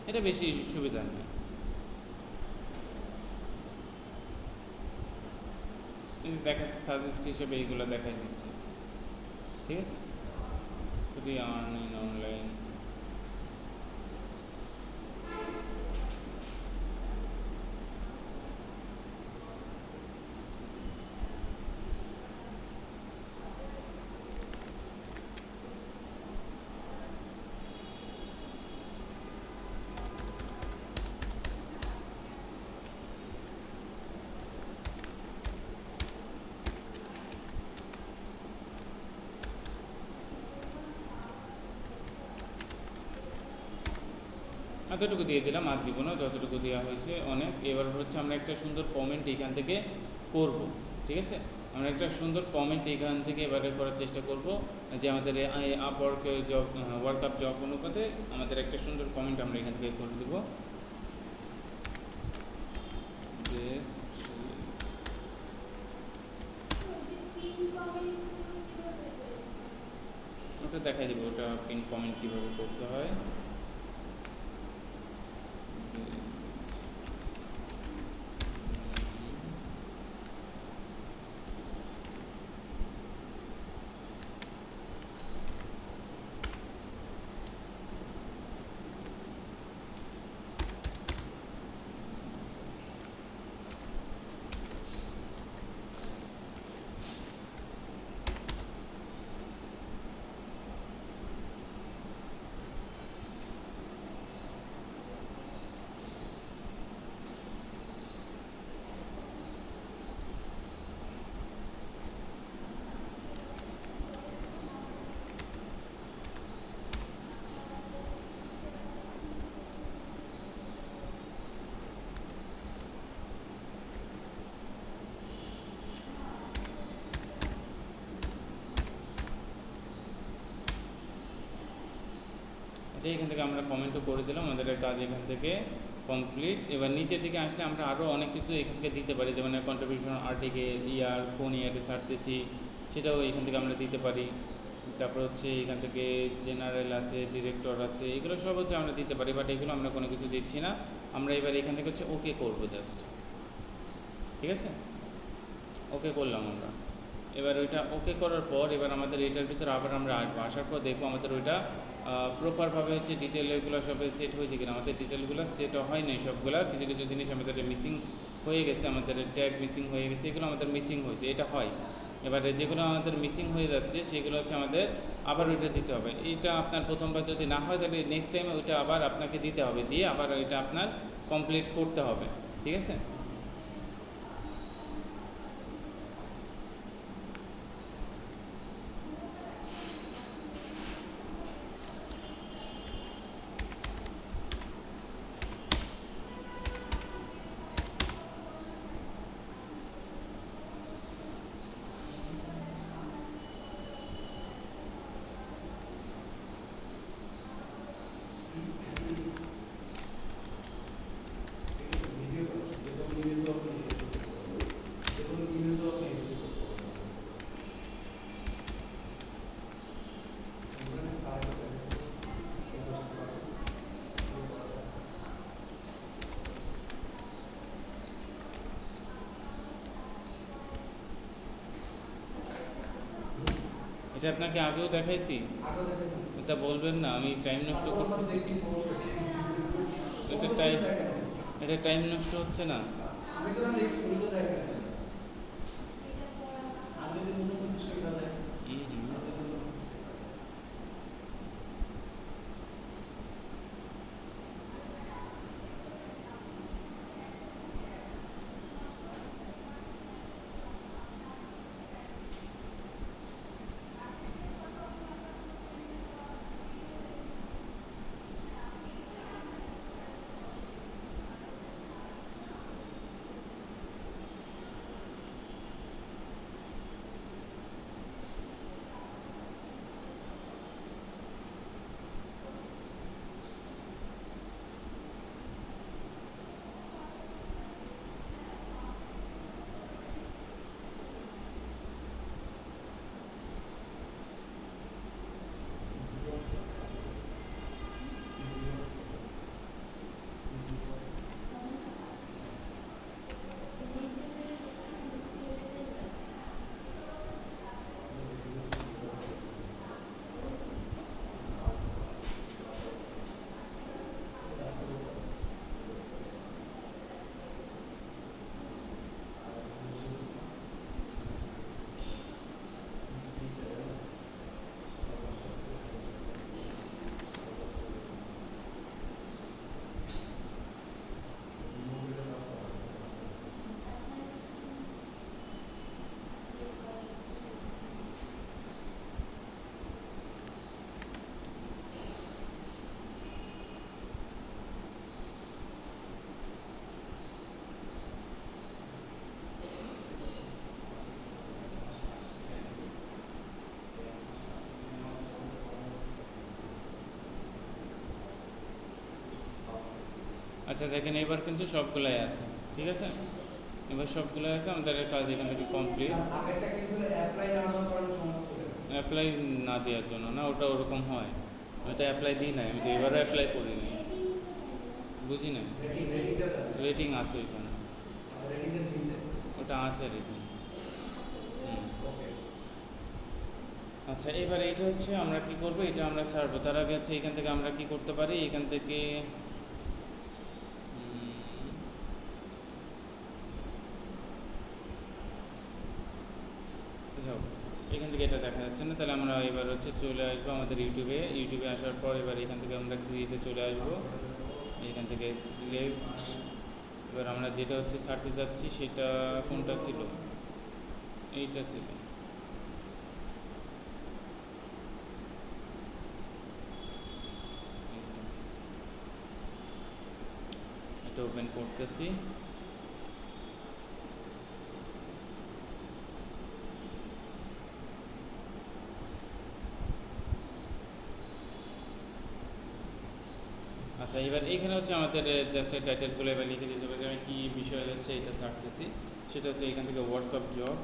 এটা বেশি সুবিধা নেই, দেখাচ্ছে সাজেস্ট হিসেবে এইগুলো দেখাই দিচ্ছে, ঠিক আছে? শুধু আর্ন ইন অনলাইন। এতটুকু দিয়ে দিলাম, আর দিব না, যতটুকু দেওয়া হয়েছে অনেক। এবার হচ্ছে আমরা একটা সুন্দর কমেন্ট এখান থেকে করব, ঠিক আছে? আমরা একটা সুন্দর কমেন্ট এখান থেকে এবারে করার চেষ্টা করব, যে আমাদের আপওয়ার্ক জব, ওয়ার্কআপ জব অনুপাতে আমাদের একটা সুন্দর কমেন্ট আমরা এখান থেকে করে দেবো। ওটা দেখাই দিব, ওটা পিন কমেন্ট কীভাবে করতে হয়। আচ্ছা, এখান থেকে আমরা কমেন্টও করে দিলাম, আমাদের কাজ এখান থেকে কমপ্লিট। এবার নিচের দিকে আসলে আমরা আরও অনেক কিছু এখান থেকে দিতে পারি, যেমন কন্ট্রিবিউশন আর্টিকেল, ইয়ার, কোন ইয়ারে ছাড়তেছি সেটাও এখান থেকে আমরা দিতে পারি। তারপর হচ্ছে এখান থেকে জেনারেল আছে, ডিরেক্টর আছে, এগুলো সব হচ্ছে আমরা দিতে পারি, বাট এগুলো আমরা কোনো কিছু দিচ্ছি না। আমরা এবার এখান থেকে হচ্ছে ওকে করবো জাস্ট, ঠিক আছে? ওকে করলাম আমরা। এবার ওইটা ওকে করার পর এবার আমাদের এটার ভিতরে আবার আমরা আসবো, আসার পর দেখবো আমাদের ওইটা প্রপারভাবে হচ্ছে ডিটেলগুলো সব সেট হয়েছে কিনা। আমাদের ডিটেলগুলো সেট হয় নাই সবগুলা, কিছু কিছু জিনিস আমাদের মিসিং হয়ে গেছে, আমাদের ট্যাগ মিসিং হয়ে গেছে, এগুলো আমাদের মিসিং হয়েছে, এটা হয়। এবারে যেগুলো আমাদের মিসিং হয়ে যাচ্ছে সেগুলো হচ্ছে আমাদের আবার ওইটা দিতে হবে। এইটা আপনার প্রথমবার যদি না হয় তাহলে নেক্সট টাইমে ওইটা আবার আপনাকে দিতে হবে, দিয়ে আবার ওইটা আপনার কমপ্লিট করতে হবে, ঠিক আছে? এটা আপনাকে আগেও দেখাইছি, এটা বলবেন না আমি টাইম নষ্ট করতেছি। এটা টাইম নষ্ট হচ্ছে না? আমি তো না দেখছি, তুমি তো দেখেন আমি যদি নতুন কিছু শেখা যায়। আচ্ছা দেখেন, এবার কিন্তু সবগুলাই আছে, ঠিক আছে? এবার সবগুলাই আছে, আমাদের কাজ এখান থেকে কমপ্লিট। আগেরটা কি ছিল, অ্যাপ্লাই না করার সমস্যা চলে গেছে। অ্যাপ্লাই না দেওয়ার জন্য না, ওটা ওরকম হয়। ওটা অ্যাপ্লাই দিই নাই, আমি তো এবারও অ্যাপ্লাই করিনি, বুঝি না। রেটিং আছে ওইখানে, ওটা আছে রেটিং। আচ্ছা, এবার এইটা হচ্ছে আমরা কি করব, এটা আমরা সারবো। তার আগে হচ্ছে এখান থেকে আমরা কি করতে পারি, এখান থেকে এখান থেকে এটা দেখা যাচ্ছে না, তাহলে আমরা এবার হচ্ছে চলে আসবো আমাদের ইউটিউবে আসার পর এবার এখান থেকে আমরা ক্রিয়েটে চলে আসবো। এখান থেকে সিলেক্ট, এবার আমরা যেটা হচ্ছে ছাড়তে চাচ্ছি সেটা কোনটা ছিল, এইটা ছিল। এটা ওপেন করতেছি। আচ্ছা, এবার এখানে হচ্ছে আমাদের জাস্ট টাইটেলগুলো এবার লিখে দিতে হবে। আমি কী বিষয় হচ্ছে এটা চাচ্ছি, সেটা হচ্ছে এখান থেকে ওয়ার্ক অফ জব।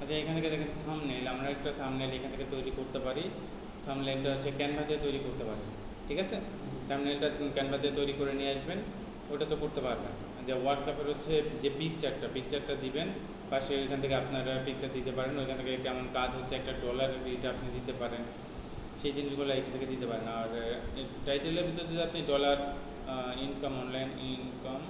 আচ্ছা, এখান থেকে দেখেন থাম্বনেল, আমরা একটা থাম্বনেল এখান থেকে তৈরি করতে পারি। থাম্বনেলটা হচ্ছে ক্যানভা দিয়ে তৈরি করতে পারি, ঠিক আছে। থাম্বনেলটা ক্যানভা দিয়ে তৈরি করে নিয়ে আসবেন, ওটা তো করতে পারবেন। যে হোয়াটসঅ্যাপের হচ্ছে যে পিকচারটা দিবেন পাশে, ওইখান থেকে আপনারা পিকচার দিতে পারেন। ওইখান থেকে কেমন কাজ হচ্ছে, একটা ডলারের এটা আপনি দিতে পারেন, সেই জিনিসগুলো এখান থেকে দিতে পারেন। আর টাইটেলের ভিতরে যদি আপনি ডলার ইনকাম, অনলাইন ইনকাম,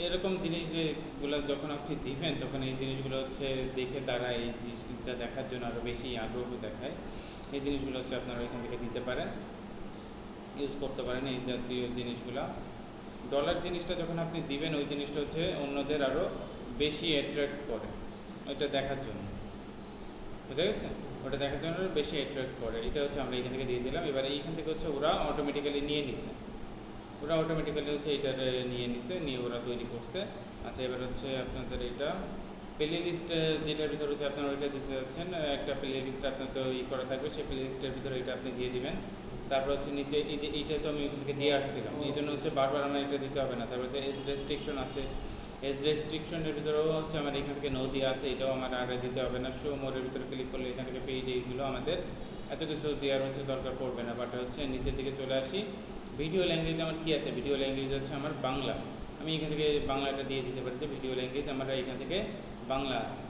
এরকম জিনিসগুলো যখন আপনি দিবেন তখন এই জিনিসগুলো হচ্ছে দেখে তারা এই জিনিসটা দেখার জন্য আরও বেশি আগ্রহ দেখায়। এই জিনিসগুলো হচ্ছে আপনারা এখান থেকে দিতে পারেন, ইউজ করতে পারেন এই জাতীয় জিনিসগুলো। ডলার জিনিসটা যখন আপনি দিবেন ওই জিনিসটা হচ্ছে অন্যদের আরও বেশি অ্যাট্রাক্ট করে, ওইটা দেখার জন্য, বুঝতে গেছে? ওটা দেখার জন্য বেশি অ্যাট্রাক্ট করে। এটা হচ্ছে আমরা এখান থেকে দিয়ে দিলাম। এবার এইখান থেকে হচ্ছে ওরা অটোমেটিক্যালি নিয়ে নিছে, হচ্ছে এইটা নিয়ে ওরা তৈরি করছে। আচ্ছা, এবার হচ্ছে আপনাদের এটা প্লে লিস্ট, যেটার ভিতরে হচ্ছে আপনারা ওইটা দিতে যাচ্ছেন, একটা প্লে লিস্ট আপনার তো করা থাকবে, সেই প্লে লিস্টের ভিতরে এটা আপনি দিয়ে দিবেন। তারপর হচ্ছে নিচে এই যে এইটা তো আমি ওইখান থেকে দিয়ে আসছিলাম, এই জন্য হচ্ছে বারবার আমার এটা দিতে হবে না। তারপর হচ্ছে এজ রেস্ট্রিকশন আছে, এজ রেস্ট্রিকশনের ভিতরেও হচ্ছে আমার এখান থেকে নো দিয়ে আছে, এটাও আমার আর দিতে হবে না। শো মোরের ভিতরে ক্লিক করলে এখান থেকে পেইড, এইগুলো আমাদের এত কিছু দেওয়ার হচ্ছে দরকার পড়বে না। বাট হচ্ছে নিচের দিকে চলে আসি, ভিডিও ল্যাঙ্গুয়েজ আমার কী আছে, ভিডিও ল্যাঙ্গুয়েজ হচ্ছে আমার বাংলা। আমি এখান থেকে বাংলাটা দিয়ে দিতে পারি, যে ভিডিও ল্যাঙ্গুয়েজ আমরা এখান থেকে বাংলা আছে।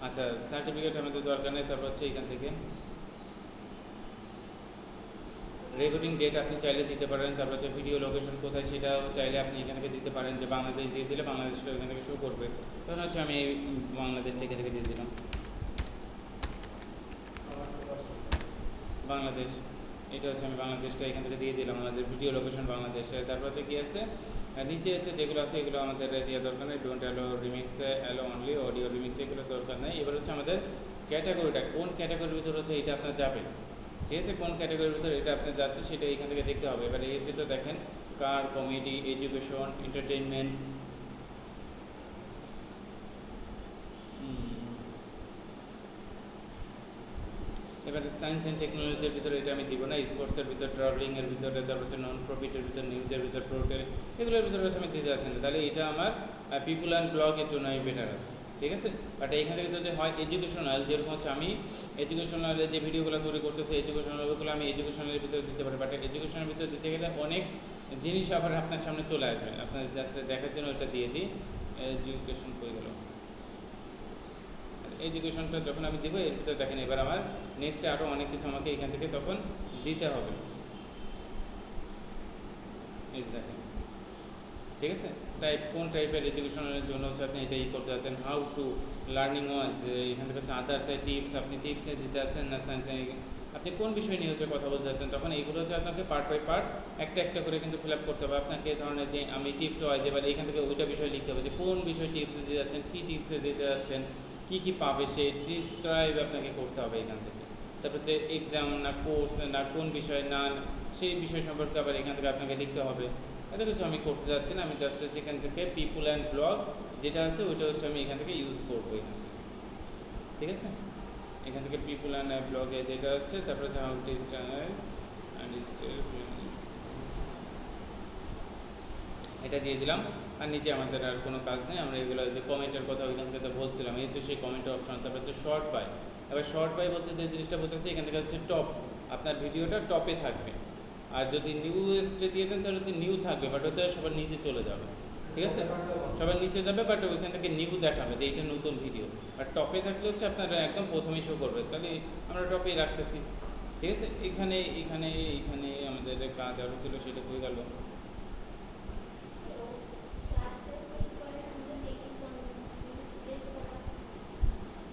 আচ্ছা, সার্টিফিকেট আমাদের দরকার নেই। তারপর হচ্ছে এখান থেকে রেকর্ডিং ডেট আপনি চাইলে দিতে পারেন। তারপর হচ্ছে ভিডিও লোকেশন কোথায় সেটাও চাইলে আপনি এখান থেকে দিতে পারেন, যে বাংলাদেশ দিয়ে দিলে বাংলাদেশটা এখান থেকে শো করবে। তখন হচ্ছে আমি এই বাংলাদেশটা এখান থেকে দিয়ে দিলাম, বাংলাদেশ। এটা হচ্ছে আমি বাংলাদেশটা এখান থেকে দিয়ে দিলাম, আমাদের ভিডিও লোকেশন বাংলাদেশে। তারপর হচ্ছে কী আছে, নিচে হচ্ছে যেগুলো আছে এগুলো আমাদের দেওয়ার দরকার নেই। Don't allow remixing, allow only audio remixing, এগুলো দরকার নেই। এবার হচ্ছে আমাদের ক্যাটাগরিটা, কোন ক্যাটাগরির ভিতরে হচ্ছে এটা আপনার যাবে, ঠিক আছে। কোন ক্যাটাগরির ভিতরে এটা আপনার যাচ্ছে সেটা এখান থেকে দেখতে হবে। এবার এর ভিতরে দেখেন কার, কমেডি, এডুকেশন, এন্টারটেইনমেন্ট, এবার সায়েন্স অ্যান্ড টেকনোলজির ভিতরে এটা আমি দিব না। স্পোর্টসের ভিতরে, ট্রাভেলিংয়ের ভিতরে, তারপর হচ্ছে নন প্রফিটের ভিতরে, নিউজের ভিতরে, পোর্টাল, এগুলোর ভিতরে হচ্ছে আমি দিতে যাচ্ছি না। তাহলে এটা আমার পিপুল অ্যান্ড ব্লগের জন্য আমি বেটার আছে, ঠিক আছে। বাট এইখানে যদি হয় এডুকেশনাল, যেরকম হচ্ছে আমি এডুকেশনালে যে ভিডিওগুলো তৈরি করতেছি, এডুকেশনালগুলো আমি এডুকেশনালের ভিতরে দিতে পারি। বাট এডুকেশনের ভিতরে দিতে গেলে অনেক জিনিস আবার আপনার সামনে চলে আসবে। আপনার জাস্ট দেখার জন্য ওটা দিয়ে দিই। এডুকেশন হয়ে গেল। এডুকেশনটা যখন আমি দিব এর ভিতরে দেখেন এবার আমার নেক্সটে আরও অনেক কিছু আমাকে এখান থেকে তখন দিতে হবে। এই দেখেন, ঠিক আছে। কোন টাইপের এডুকেশনের জন্য হচ্ছে আপনি এটাই করতে যাচ্ছেন, হাউ টু লার্নিং ওয়াজ, এখান থেকে হচ্ছে আদার্স টিপস, আপনি টিপসে দিতে যাচ্ছেন না সায়েন্স, আপনি কোন বিষয় নিয়ে হচ্ছে কথা বলতে যাচ্ছেন, তখন এইগুলো হচ্ছে আপনাকে পার্ট বাই পার্ট একটা একটা করে কিন্তু ফিল আপ করতে হবে। আপনাকে এই ধরনের যে আমি টিপস ওয়াইজ এবার এখান থেকে ওইটা বিষয় লিখতে হবে যে কোন বিষয় টিপসে দিতে যাচ্ছেন, কী টিপসে দিতে যাচ্ছেন, কী পাবে সে ডিসক্রাইব আপনাকে করতে হবে এখান থেকে। তারপর যে এক্সাম না কোর্স না কোন বিষয় না সেই বিষয় সম্পর্কে আবার এখান থেকে আপনাকে লিখতে হবে। এত কিছু আমি করতে যাচ্ছি না, আমি জাস্ট হচ্ছে এখান থেকে পিপুল অ্যান্ড ব্লগ যেটা আছে ওইটা হচ্ছে আমি এখান থেকে ইউজ করবো এখান থেকে, ঠিক আছে। এখান থেকে পিপুল অ্যান্ড ব্লগে যেটা আছে, তারপরে how to style and style এটা দিয়ে দিলাম। আর নিচে আমাদের আর কোনো কাজ নেই, আমরা এগুলো যে কমেন্টের কথা ওইখান থেকে বলছিলাম, এই হচ্ছে সেই কমেন্টের অপশন। তারপর হচ্ছে শর্ট বাই, এবার শর্ট বাই বলতে যে জিনিসটা বোঝাচ্ছে এখান থেকে হচ্ছে টপ, আপনার ভিডিওটা টপে থাকবে। আর যদি নিউ এস্টে দিয়ে দেন তাহলে হচ্ছে নিউ থাকবে, বাট ওটা সবার নিচে চলে যাবে, ঠিক আছে। সবার নিচে যাবে বাট ওইখান থেকে নিউ দেখাবে যে এইটা নতুন ভিডিও। আর টপে থাকলে হচ্ছে আপনারা একদম প্রথমেই শো করবে, তাহলে আমরা টপেই রাখতেছি, ঠিক আছে। এখানে এখানে এখানে আমাদের কাজ আরও ছিল সেটা হয়ে গেল।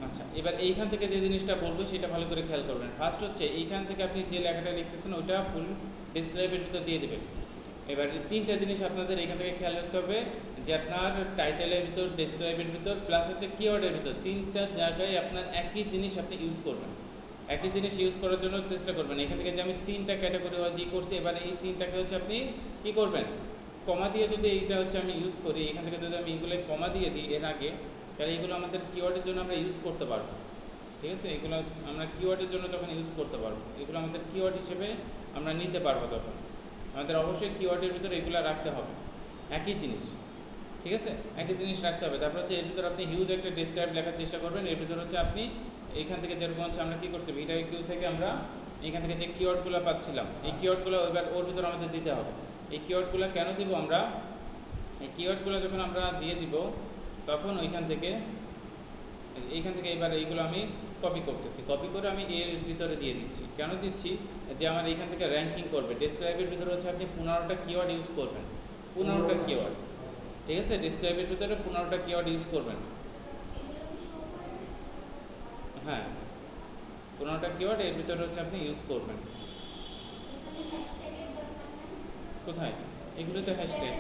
আচ্ছা, এবার এইখান থেকে যে জিনিসটা বলবো সেটা ভালো করে খেয়াল করবেন। ফার্স্ট হচ্ছে এইখান থেকে আপনি যে লেখাটা লিখতেছেন ওইটা ফুল ডিসক্রাইবের ভিতর দিয়ে দেবেন। এবার তিনটা জিনিস আপনাদের এখান থেকে খেয়াল রাখতে হবে যে আপনার টাইটেলের ভিতর, ডিসক্রাইবের ভিতর, প্লাস হচ্ছে কিওয়ার্ডের ভিতর, তিনটা জায়গায় আপনার একই জিনিস আপনি ইউজ করবেন। একই জিনিস ইউজ করার জন্য চেষ্টা করবেন। এখান থেকে যে আমি তিনটা ক্যাটাগরি ওয়াইজ করছি, এবার এই তিনটাকে হচ্ছে আপনি কী করবেন, কমা দিয়ে যদি এইটা হচ্ছে আমি ইউজ করি, এখান থেকে যদি আমি এইগুলো কমা দিয়ে দিই এর আগে, তাহলে এগুলো আমাদের কিওয়ার্ডের জন্য আমরা ইউজ করতে পারবো, ঠিক আছে। এগুলো আমরা কিওয়ার্ডের জন্য তখন ইউজ করতে পারবো, এগুলো আমাদের কিওয়ার্ড হিসেবে আমরা নিতে পারবো। তখন আমাদের অবশ্যই কিওয়ার্ডের ভিতরে এগুলো রাখতে হবে, একই জিনিস, ঠিক আছে, একই জিনিস রাখতে হবে। তারপর হচ্ছে এর ভিতরে আপনি হিউজ একটা ডিসক্রাইব লেখার চেষ্টা করবেন। এর ভিতরে হচ্ছে আপনি এইখান থেকে যেরকম হচ্ছে আমরা কী করছি ভিডিও কিউ থেকে আমরা এখান থেকে যে কিওয়ার্ডগুলো পাচ্ছিলাম, এই কিওয়ার্ডগুলো এবার ওর ভিতরে আমাদের দিতে হবে। এই কিওয়ার্ডগুলো কেন দিব আমরা, এই কিওয়ার্ডগুলো যখন আমরা দিয়ে দিব তখন এইখান থেকে এবার এইগুলো আমি কপি করতেছি, কপি করে আমি এর ভিতরে দিয়ে দিচ্ছি। কেন দিচ্ছি, যে আমার এইখান থেকে র্যাঙ্কিং করবে। ডেসক্রাইবের ভিতরে হচ্ছে আপনি 15টা কিওয়ার্ড ইউজ করবেন, 15টা কিওয়ার্ড, ঠিক আছে। ডেসক্রাইবের ভিতরে 15টা কিওয়ার্ড ইউজ করবেন, হ্যাঁ 15টা কিওয়ার্ড এর ভিতরে হচ্ছে আপনি ইউজ করবেন। কোথায় এগুলো তো হ্যাশট্যাগ,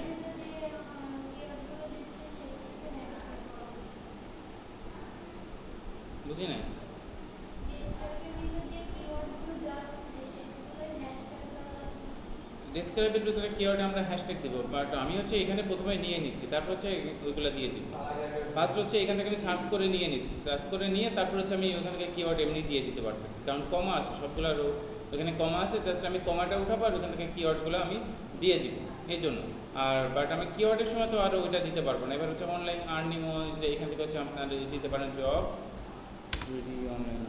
বুঝি না। ডেসক্রাইবের ভিতরে কিওয়ার্ডে আমরা হ্যাশট্যাগ দেবো, বাট আমি হচ্ছে এখানে প্রথমে নিয়ে নিচ্ছি, তারপর হচ্ছে ওইগুলো দিয়ে দিব। ফার্স্ট হচ্ছে এখান থেকে আমি সার্চ করে নিয়ে নিচ্ছি, সার্চ করে নিয়ে তারপর হচ্ছে আমি ওখান থেকে কিওয়ার্ড এমনি দিয়ে দিতে পারতেছি, কারণ কমা আছে সবগুলোর ওখানে কমা আছে, জাস্ট আমি কমাটা উঠাবো আর ওখান থেকে কিওয়ার্ডগুলো আমি দিয়ে দিব এই জন্য। আর বাট আমি কিওয়ার্ডের সময় তো আরও ওইটা দিতে পারবো না। এবার হচ্ছে অনলাইন আর্নিংও যে এখান থেকে হচ্ছে আপনারা দিতে পারেন জব অনলাইন।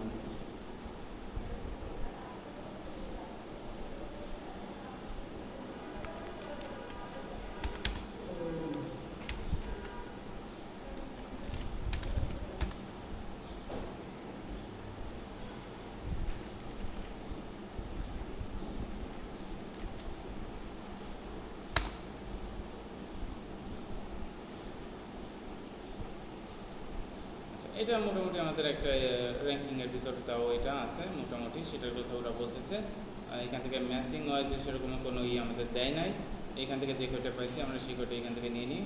এটা মোটামুটি আমাদের একটা র্যাঙ্কিংয়ের ভিতরে তাও এটা আছে মোটামুটি, সেটার কথা ওরা বলতেছে। এখান থেকে ম্যাচিং ওয়াইজ সেরকম কোনো আমাদের দেয় নাই, এখান থেকে যে কোটা পাইছি আমরা সেই কোটা এখান থেকে নিয়ে নিই।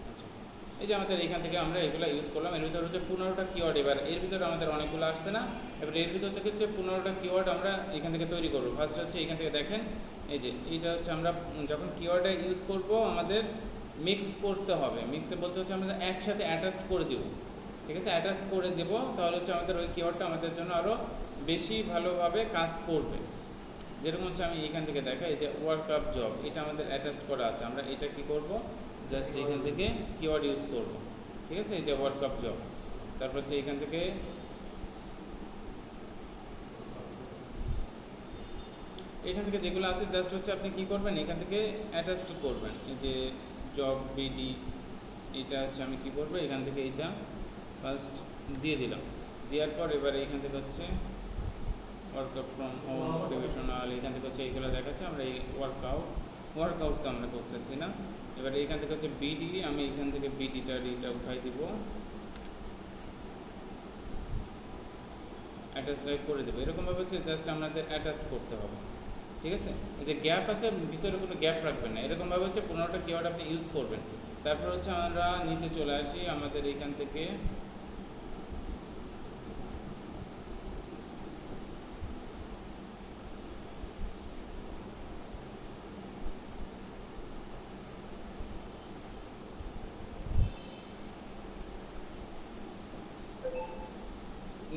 আচ্ছা, এই যে আমাদের এখান থেকে আমরা এগুলো ইউজ করলাম। এর ভিতরে হচ্ছে 15টা কিওয়ার্ড, এবার এর ভিতরে আমাদের অনেকগুলো আসছে না, এবার এর ভিতর থেকে হচ্ছে 15টা কিওয়ার্ড আমরা এখান থেকে তৈরি করবো। ফার্স্ট হচ্ছে এখান থেকে দেখেন এই যে এইটা হচ্ছে আমরা যখন কিওয়ার্ডে ইউজ করব আমাদের মিক্স করতে হবে। মিক্সে বলতে হচ্ছে আমরা একসাথে অ্যাটাচ করে দেবো, ঠিক আছে। অ্যাটাচ করে দেবো তাহলে হচ্ছে আমাদের ওই কিওয়ার্ডটা আমাদের জন্য আরও বেশি ভালোভাবে কাজ করবে। যেরকম হচ্ছে আমি এখান থেকে দেখাই যে ওয়ার্ক আপ জব, এটা আমাদের অ্যাটাচ করা আছে, আমরা এটা কি করব জাস্ট এখান থেকে কিওয়ার্ড ইউজ করব, ঠিক আছে। এই যে ওয়ার্ক আপ জব, তারপর হচ্ছে এখান থেকে এখান থেকে যেগুলো আছে জাস্ট হচ্ছে আপনি কি করবেন, এখান থেকে অ্যাটাচড করবেন। এই যে জব বিডি, এটা হচ্ছে আমি কি করবো, এখান থেকে এইটা ফার্স্ট দিয়ে দিলাম। দেওয়ার পর এবার এখান থেকে হচ্ছে ওয়ার্কআউট ফ্রম হোম, মোটিভেশনাল, এখান থেকে হচ্ছে এইগুলো দেখাচ্ছে। আমরা এই ওয়ার্কআউট তো আমরা করতেছি না। এবার এখান থেকে হচ্ছে বিডি, আমি এখান থেকে বিডিটা উঠাই দিব, অ্যাটাচ করে দেবো। এরকমভাবে হচ্ছে জাস্ট আমাদের অ্যাটাচ করতে হবে, ঠিক আছে। এই যে গ্যাপ আছে ভিতরে কোনো গ্যাপ রাখবেন না, এরকমভাবে হচ্ছে 15টা কিওয়ার্ড আপনি ইউজ করবেন। তারপর হচ্ছে আমরা নিচে চলে আসি, আমাদের এখান থেকে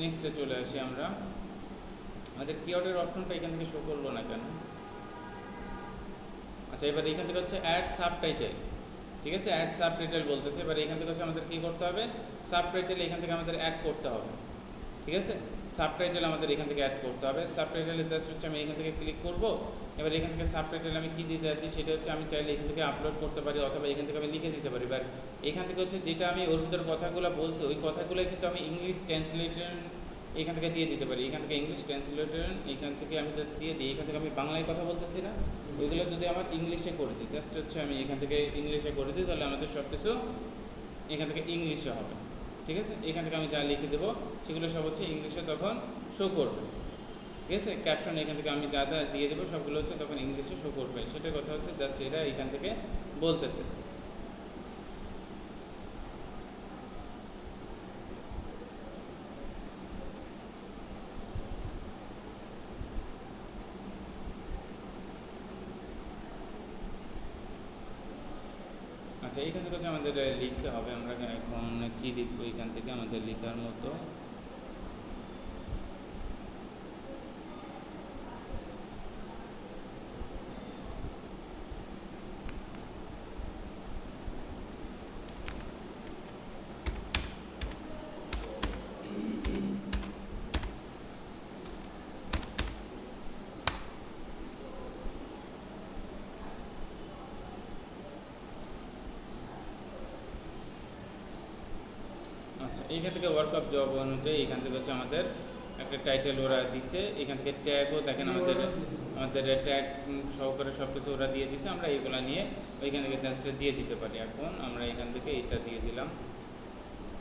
নেক্সটে চলে আসি আমরা। আমাদের কিওয়ার্ডের অপশনটা এখান থেকে শো করলো না কেন? আচ্ছা, এবার এখান থেকে হচ্ছে অ্যাড সাবটাইটেল, ঠিক আছে, অ্যাড সাবটাইটেল বলতেছে। এবার এখান থেকে হচ্ছে আমাদের কী করতে হবে, সাবটাইটেল এখান থেকে আমাদের অ্যাড করতে হবে, ঠিক আছে। সাবটাইটেল আমাদের এখান থেকে অ্যাড করতে হবে। সাবটাইটেলে জাস্ট হচ্ছে আমি এখান থেকে ক্লিক করব। এবার এখান থেকে সাবটাইটেল আমি কী দিতে যাচ্ছি সেটা হচ্ছে আমি চাইলে এখান থেকে আপলোড করতে পারি, অথবা এখান থেকে আমি লিখে দিতে পারি। এবার এখান থেকে হচ্ছে যেটা আমি ওর ভিতরে কথাগুলো বলছি ওই কথাগুলো কিন্তু আমি ইংলিশ ট্রান্সলেশন এখান থেকে দিয়ে দিতে পারি। এখান থেকে ইংলিশ ট্রান্সলেটর এখান থেকে আমি যদি দিয়ে দিই, এখান থেকে আমি বাংলায় কথা বলতেছি না, ওইগুলো যদি আমার ইংলিশে করে দিই, জাস্ট হচ্ছে আমি এখান থেকে ইংলিশে করে দিই, তাহলে আমাদের সব কিছু এখান থেকে ইংলিশে হবে, ঠিক আছে। এখান থেকে আমি যা লিখে দেবো সেগুলো সব হচ্ছে ইংলিশে তখন শো করবে, ঠিক আছে। ক্যাপশন এখান থেকে আমি যা যা দিয়ে দেবো সবগুলো হচ্ছে তখন ইংলিশে শো করবে, সেটার কথা হচ্ছে জাস্ট এরা এখান থেকে বলতেছে। আচ্ছা, এইখান থেকে হচ্ছে আমাদের লিখতে হবে। আমরা এখন কি লিখবো এখান থেকে আমাদের লেখার মতো? আচ্ছা, এইখান থেকে ওয়ার্কআপ জব অনুযায়ী এখান থেকে হচ্ছে আমাদের একটা টাইটেল ওরা দিছে। এখান থেকে ট্যাগও দেখেন আমাদের ট্যাগ সহকারে সব কিছু ওরা দিয়ে দিছে। আমরা এইগুলো নিয়ে ওইখান থেকে জাস্ট দিয়ে দিতে পারি। এখন আমরা এখান থেকে এটা দিয়ে দিলাম,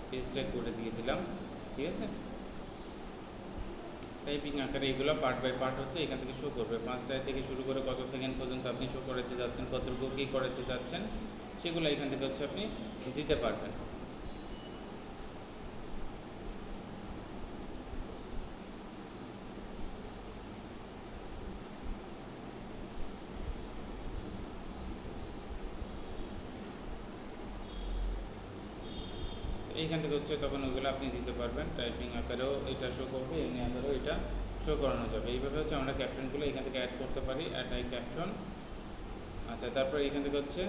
পেজ ট্যাগ করে দিয়ে দিলাম, ঠিক আছে। টাইপিং আকারে এগুলো পার্ট বাই পার্ট হচ্ছে এখান থেকে শো করবে। 5টা থেকে শুরু করে কত সেকেন্ড পর্যন্ত আপনি শো করাতে যাচ্ছেন, কতটুকু কী করাতে যাচ্ছেন, সেগুলো এখান থেকে হচ্ছে আপনি দিতে পারবেন। এইখান থেকে হচ্ছে তখন ওইগুলো আপনি দিতে পারবেন। টাইপিং আকারেও এটা শো করবে, এমনি আকারেও এটা শো করানো যাবে। এইভাবে হচ্ছে আমরা ক্যাপশনগুলো এখান থেকে অ্যাড করতে পারি, অ্যাড আই ক্যাপশন। আচ্ছা, তারপর এখান থেকে হচ্ছে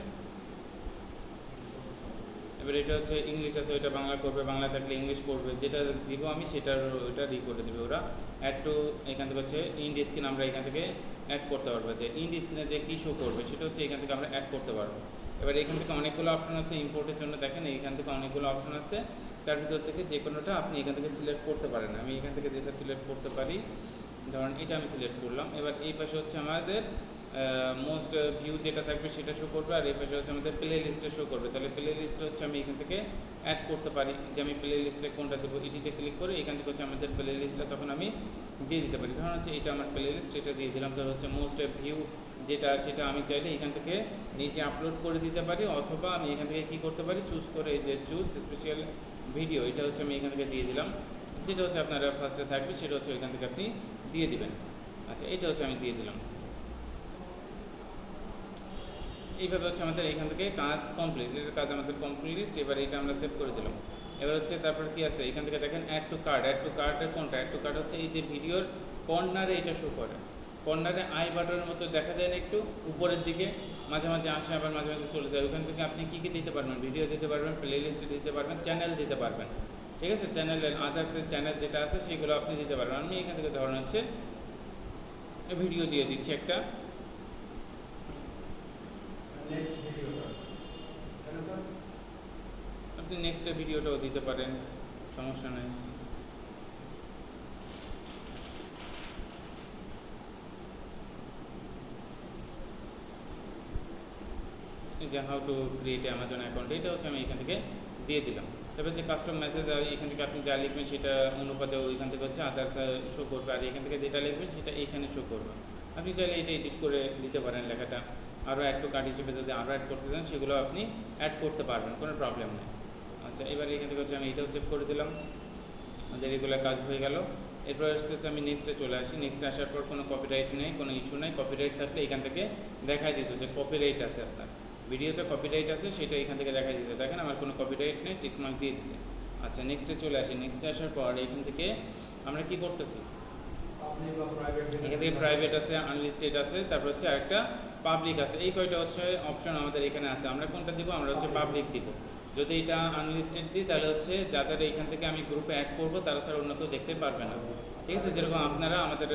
এবার এটা হচ্ছে ইংলিশ আছে, ওইটা বাংলা করবে, বাংলা থাকলে ইংলিশ করবে, যেটা দিব আমি সেটার ওইটা করে দেবে ওরা। অ্যাড টু এখান থেকে হচ্ছে ইন্ড স্ক্রিন আমরা এখান থেকে অ্যাড করতে পারবো, যে ইন্ড স্ক্রিনে যে কী শো করবে সেটা হচ্ছে এখান থেকে আমরা অ্যাড করতে পারবো। এবার এখান থেকে অনেকগুলো অপশন আছে ইম্পোর্টের জন্য, দেখেন এইখান থেকে অনেকগুলো অপশন আছে, তার ভিতর থেকে যে কোনোটা আপনি এখান থেকে সিলেক্ট করতে পারেন। আমি এখান থেকে যেটা সিলেক্ট করতে পারি, ধরুন এটা আমি সিলেক্ট করলাম। এবার এই পাশে হচ্ছে আমাদের মোস্ট ভিউ যেটা থাকবে সেটা শো করবে, আর এই পাশে হচ্ছে আমাদের প্লে লিস্টে শো করবে। তাহলে প্লে লিস্টে হচ্ছে আমি এখান থেকে অ্যাড করতে পারি, যে আমি প্লে লিস্টে কোনটা দেবো, এটিতে ক্লিক করে এখান থেকে হচ্ছে আমাদের প্লে লিস্টটা তখন আমি দিয়ে দিতে পারি। ধরুন হচ্ছে এটা আমার প্লে লিস্ট, এটা দিয়ে দিলাম। ধর হচ্ছে মোস্ট ভিউ যেটা সেটা আমি চাইলে এখান থেকে নিজে আপলোড করে দিতে পারি, অথবা আমি এখান থেকে কী করতে পারি, চুজ করে এই যে চুজ স্পেশাল ভিডিও, এটা হচ্ছে আমি এখান থেকে দিয়ে দিলাম। যেটা হচ্ছে আপনারা ফার্স্টে থাকবে সেটা হচ্ছে এখান থেকে আপনি দিয়ে দিবেন। আচ্ছা, এটা হচ্ছে আমি দিয়ে দিলাম। এইভাবে হচ্ছে আমাদের এখান থেকে কাজ কমপ্লিট, এটার কাজ আমাদের কমপ্লিট। এবার এটা আমরা সেভ করে দিলাম। এবার হচ্ছে তারপর কি আছে এখান থেকে দেখেন add to card. Add to কার্ডের কোনটা? অ্যাড টু কার্ড হচ্ছে এই যে ভিডিওর কর্নারে এটা শো করে, কর্নারে আই বাটনের মতো দেখা যায় না, একটু উপরের দিকে মাঝে মাঝে আসে, আবার মাঝে মাঝে চলে যায়। ওখান থেকে আপনি কী কী দিতে পারবেন, ভিডিও দিতে পারবেন, প্লে লিস্ট দিতে পারবেন, চ্যানেল দিতে পারবেন, ঠিক আছে। চ্যানেলের আদার্সের চ্যানেল যেটা আছে সেগুলো আপনি দিতে পারবেন। আমি এখান থেকে ধরুন হচ্ছে ভিডিও দিয়ে দিচ্ছি একটা। নেক্সট ভিডিওটা তাই না স্যার? আপনি নেক্সট ভিডিওটাও দিতে পারেন, সমস্যা নেই। এই যে how to create Amazon account, এটা হচ্ছে আমি এখান থেকে দিয়ে দিলাম। তারপর যে কাস্টম মেসেজ, এখান থেকে আপনি যা লিখবেন সেটা অনুপাতে ওইখান থেকে হচ্ছে আদার্স শো করবে, আর এখান থেকে যেটা লিখবেন সেটা এইখানে শো করবে। আপনি চাইলে এটা এডিট করে দিতে পারেন লেখাটা, আরও অ্যাড টু কার্ড হিসেবে যদি আরও অ্যাড করতে চান সেগুলো আপনি অ্যাড করতে পারবেন, কোনো প্রবলেম নেই। আচ্ছা, এবার এখান থেকে হচ্ছে আমি এটাও সেভ করে দিলাম, আমাদের রেগুলার কাজ হয়ে গেল। এরপর আসতেছে আমি নেক্সটে চলে আসি। নেক্সটে আসার পর কোনো কপিরাইট নেই, কোনো ইস্যু নেই। কপিরাইট থাকলে এখান থেকে দেখাই দিত যে কপিরাইট আছে, আপনার ভিডিওতে কপিরাইট আছে সেটা এখান থেকে দেখাই দিত। দেখেন আমার কোনো কপিরাইট নেই, টিকমার্ক দিয়ে দিছে। আচ্ছা, নেক্সটে চলে আসি। নেক্সটে আসার পর এখান থেকে আমরা কি করতেছি, এখান থেকে প্রাইভেট আছে, আনলিস্টেড আছে, তারপর হচ্ছে আরেকটা পাবলিক আছে। এই কয়টা হচ্ছে অপশন আমাদের এখানে আছে। আমরা কোনটা দিব? আমরা হচ্ছে পাবলিক দিব। যদি এটা আনলিস্টেড দিই তাহলে হচ্ছে যাদের এইখান থেকে আমি গ্রুপে অ্যাড করবো তারা ছাড়া অন্য কেউ দেখতে পারবে না, ঠিক আছে? যেরকম আপনারা আমাদের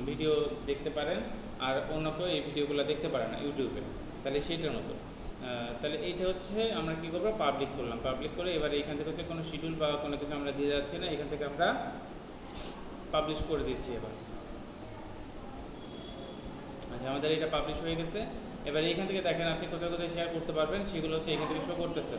ভিডিও দেখতে পারেন আর অন্য কেউ এই ভিডিওগুলো দেখতে পারে না ইউটিউবে, তাহলে সেইটার মতো। তাহলে এইটা হচ্ছে আমরা কী করবো, পাবলিক করলাম। পাবলিক করে এবার এইখান থেকে হচ্ছে কোনো শিডিউল বা কোনো কিছু আমরা দিয়ে যাচ্ছি না, এখান থেকে আমরা পাবলিশ করে দিচ্ছি এবার। আচ্ছা, আমাদের এটা পাবলিশ হয়ে গেছে। এবার এইখান থেকে দেখেন আপনি কোথায় কোথায় শেয়ার করতে পারবেন সেগুলো হচ্ছে এখান থেকে শো করতেছে।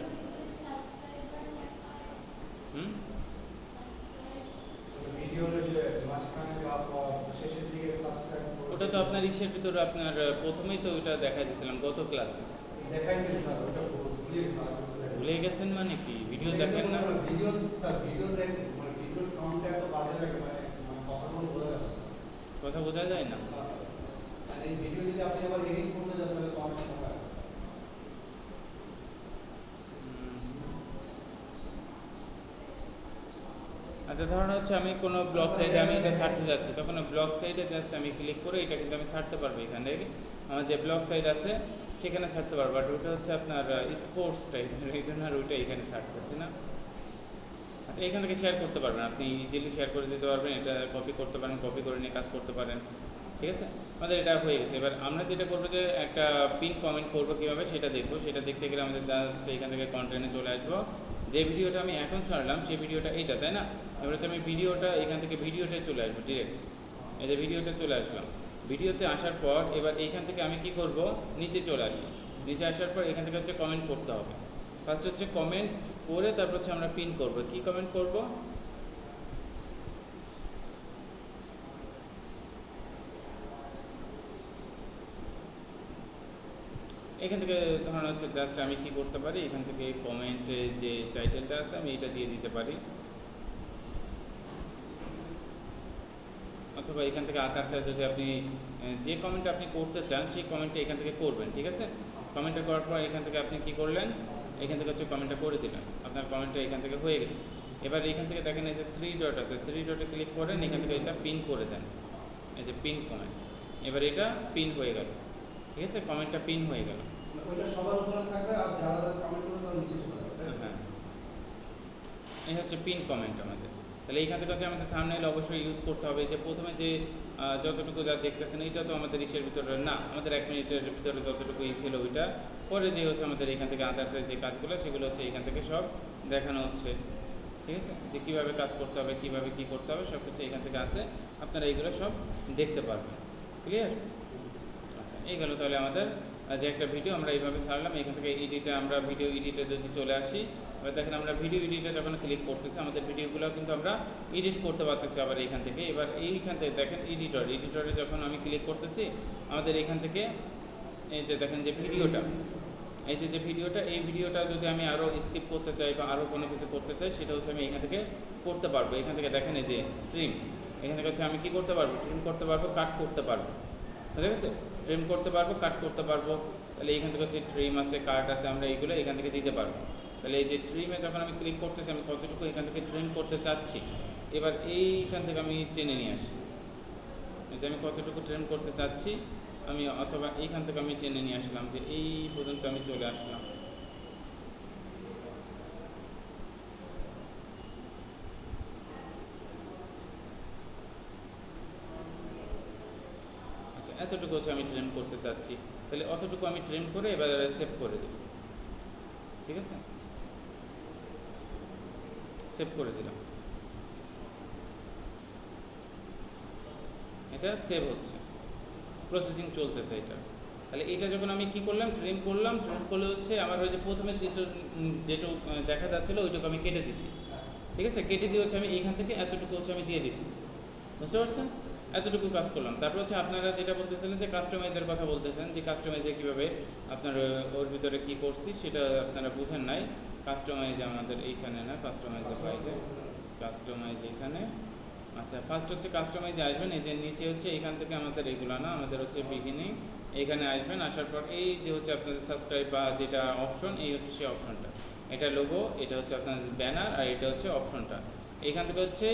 ওটা তো আপনার ইসের ভিতরে আপনার প্রথমেই তো ওইটা দেখাই দিয়েছিলাম গত ক্লাসে। ভুলে গেছেন মানে কি? ভিডিও দেখেন না? কথা বোঝা যায় না। আচ্ছা, ধরুন হচ্ছে আমি কোনো ব্লগ সাইটে আমি এটা ছাড়তে যাচ্ছি, তখন ব্লগ সাইটে জাস্ট আমি ক্লিক করে এটা কিন্তু আমি ছাড়তে পারবো। এখানে আমার যে ব্লগ সাইট আছে সেখানে ছাড়তে পারবো, বাট ওটা হচ্ছে আপনার স্পোর্টস টাইপের, এই জন্য আর ওইটা এখানে ছাড়তেছি না। আচ্ছা, এখান থেকে শেয়ার করতে পারবেন, আপনি ইজিলি শেয়ার করে দিতে পারবেন, এটা কপি করতে পারেন, কপি করে নিয়ে কাজ করতে পারেন, ঠিক আছে? আমাদের এটা হয়ে গেছে। এবার আমরা যেটা করবো যে একটা পিন কমেন্ট করবো কীভাবে সেটা দেখবো। সেটা দেখতে গেলে আমাদের জাস্ট এখান থেকে কন্টেন্টে চলে আসবো। যে ভিডিওটা আমি এখন ছাড়লাম সেই ভিডিওটা এইটা, তাই না? এবার হচ্ছে আমি ভিডিওটা এখান থেকে ভিডিওটাই চলে আসবো ডিরেক্ট। এই যে ভিডিওটা চলে আসলাম, ভিডিওতে আসার পর এবার এইখান থেকে আমি কি করব, নিচে চলে আসি। নিচে আসার পর এখান থেকে হচ্ছে কমেন্ট করতে হবে। ফার্স্ট হচ্ছে কমেন্ট করে তারপর হচ্ছে আমরা পিন করব। কি কমেন্ট করব? এখান থেকে ধরুন হচ্ছে জাস্ট আমি কি করতে পারি, এখান থেকে কমেন্টে যে টাইটেলটা আছে আমি এটা দিয়ে দিতে পারি, অথবা এখান থেকে আদার্স যদি আপনি যে কমেন্ট আপনি করতে চান সেই কমেন্টটা এখান থেকে করবেন, ঠিক আছে? কমেন্টটা করার পর এখান থেকে আপনি কি করলেন, এখান থেকে হচ্ছে কমেন্টটা করে দিলেন, আপনার কমেন্টটা এখান থেকে হয়ে গেছে। এবার এখান থেকে দেখেন এই যে 3 ডট আছে, 3 ডটে ক্লিক করেন, এখান থেকে এটা পিন করে দেন, এই যে পিন কমেন্ট। এবার এটা পিন হয়ে গেল, ঠিক আছে? কমেন্টটা পিন হয়ে গেল। হ্যাঁ, এই হচ্ছে পিন কমেন্ট আমাদের। তাহলে এইখান থেকে হচ্ছে আমাদের থাম্বনেইল অবশ্যই ইউজ করতে হবে। যে প্রথমে যে যতটুকু যা দেখতেছেন এটা তো আমাদের ইসের ভিতরে না, আমাদের 1 মিনিটের ভিতরে যতটুকু ছিল ওইটা। পরে যে হচ্ছে আমাদের এখান থেকে আদার্সের যে কাজগুলো সেগুলো হচ্ছে এখান থেকে সব দেখানো হচ্ছে, ঠিক আছে? যে কীভাবে কাজ করতে হবে, কীভাবে কী করতে হবে সব কিছু এখান থেকে আসে, আপনারা এইগুলো সব দেখতে পারবেন। ক্লিয়ার? আচ্ছা, এই গেল তাহলে আমাদের যে একটা ভিডিও আমরা এইভাবে ছাড়লাম। এখান থেকে এডিটে আমরা ভিডিও এডিটে যদি চলে আসি, এবার দেখেন আমরা ভিডিও এডিটে যখন ক্লিক করতেছি আমাদের ভিডিওগুলো কিন্তু আমরা এডিট করতে পারতেছি আবার এইখান থেকে। এবার এইখান থেকে দেখেন এডিটরে যখন আমি ক্লিক করতেছি আমাদের এখান থেকে এই যে দেখেন যে ভিডিওটা, এই যে ভিডিওটা, এই ভিডিওটা যদি আমি আরও স্কিপ করতে চাই বা আরও কোনো কিছু করতে চাই সেটা হচ্ছে আমি এখান থেকে করতে পারবো। এখান থেকে দেখেন এই যে ট্রিম, এখান থেকে হচ্ছে আমি কী করতে পারবো, ট্রিম করতে পারবো, কাট করতে পারবো, বুঝে গেছে? ট্রিম করতে পারবো, কাট করতে পারবো। তাহলে এইখান থেকে হচ্ছে ট্রিম আছে, কাট আছে, আমরা এইগুলো এখান থেকে দিতে পারবো। তাহলে এই যে ট্রিমে যখন আমি ক্লিক করতেছি আমি কতটুকু এখান থেকে ট্রিম করতে চাচ্ছি, এবার এইখান থেকে আমি টেনে নিয়ে আসি, যে আমি কতটুকু ট্রিম করতে চাচ্ছি আমি, অথবা এইখান থেকে আমি টেনে নিয়ে আসলাম যে এই পর্যন্ত আমি চলে আসলাম। এতটুকু হচ্ছে আমি ট্রিম করতে চাচ্ছি, তাহলে অতটুকু আমি ট্রিম করে এবার সেভ করে দিই। ঠিক আছে, সেভ করে দিলাম, এটা সেভ হচ্ছে, প্রসেসিং চলতেছে এটা। তাহলে এটা যখন আমি কি করলাম, ট্রিম করলাম, ট্রিম করলে হচ্ছে আমার ওই যে প্রথমে যেটুকু দেখা যাচ্ছিলো ওইটুকু আমি কেটে দিছি। ঠিক আছে, কেটে দিয়ে হচ্ছে আমি এইখান থেকে এতটুকু হচ্ছে আমি দিয়ে দিছি, বুঝতে পারছেন? এতটুকু কাজ করলাম। তারপর হচ্ছে আপনারা যেটা বলতেছিলেন যে কাস্টমাইজের কথা বলতেছেন, যে কাস্টমাইজে কীভাবে আপনার ওর ভিতরে কি করছি সেটা আপনারা বুঝেন নাই। কাস্টমাইজ আমাদের এইখানে না, কাস্টমাইজের বাইরে, কাস্টমাইজ এখানে। আচ্ছা, ফার্স্ট হচ্ছে কাস্টমাইজে আসবেন, এই যে নিচে হচ্ছে এইখান থেকে আমাদের এগুলো না, আমাদের হচ্ছে বিগিনিং, এইখানে আসবেন। আসার পর এই যে হচ্ছে আপনাদের সাবস্ক্রাইব বা যেটা অপশন, এই হচ্ছে সেই অপশনটা, এটা লোগো, এটা হচ্ছে আপনাদের ব্যানার, আর এটা হচ্ছে অপশনটা। এইখান থেকে হচ্ছে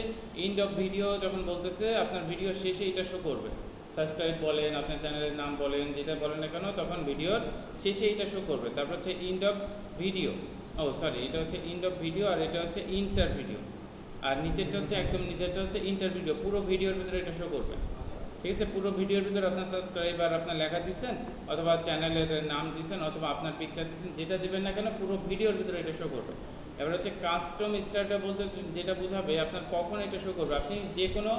এন্ড অফ ভিডিও যখন বলতেছে আপনার ভিডিও শেষে এটা শো করবে। সাবস্ক্রাইব বলেন, আপনার চ্যানেলের নাম বলেন, যেটা বলেন না কেন, তখন ভিডিওর শেষে এটা শো করবে। তারপর হচ্ছে end of video, oh sorry, এটা হচ্ছে এন্ড অফ ভিডিও, আর এটা হচ্ছে ইন্টার ভিডিও, আর নিচেরটা হচ্ছে একদম নিচেরটা হচ্ছে ইন্টার ভিডিও, পুরো ভিডিওর ভিতরে এটা শো করবে। ঠিক আছে, পুরো ভিডিওর ভিতরে আপনার সাবস্ক্রাইবার আপনার লেখা দিচ্ছেন, অথবা চ্যানেলের নাম দিচ্ছেন, অথবা আপনার পিকচার দিচ্ছেন, যেটা দেবেন না কেন পুরো ভিডিওর ভিতরে এটা শো করবে। এবার হচ্ছে কাস্টম স্টার্টটা বলতে যেটা বোঝাবে আপনার কখন এটা শো করবে, আপনি যে কোনো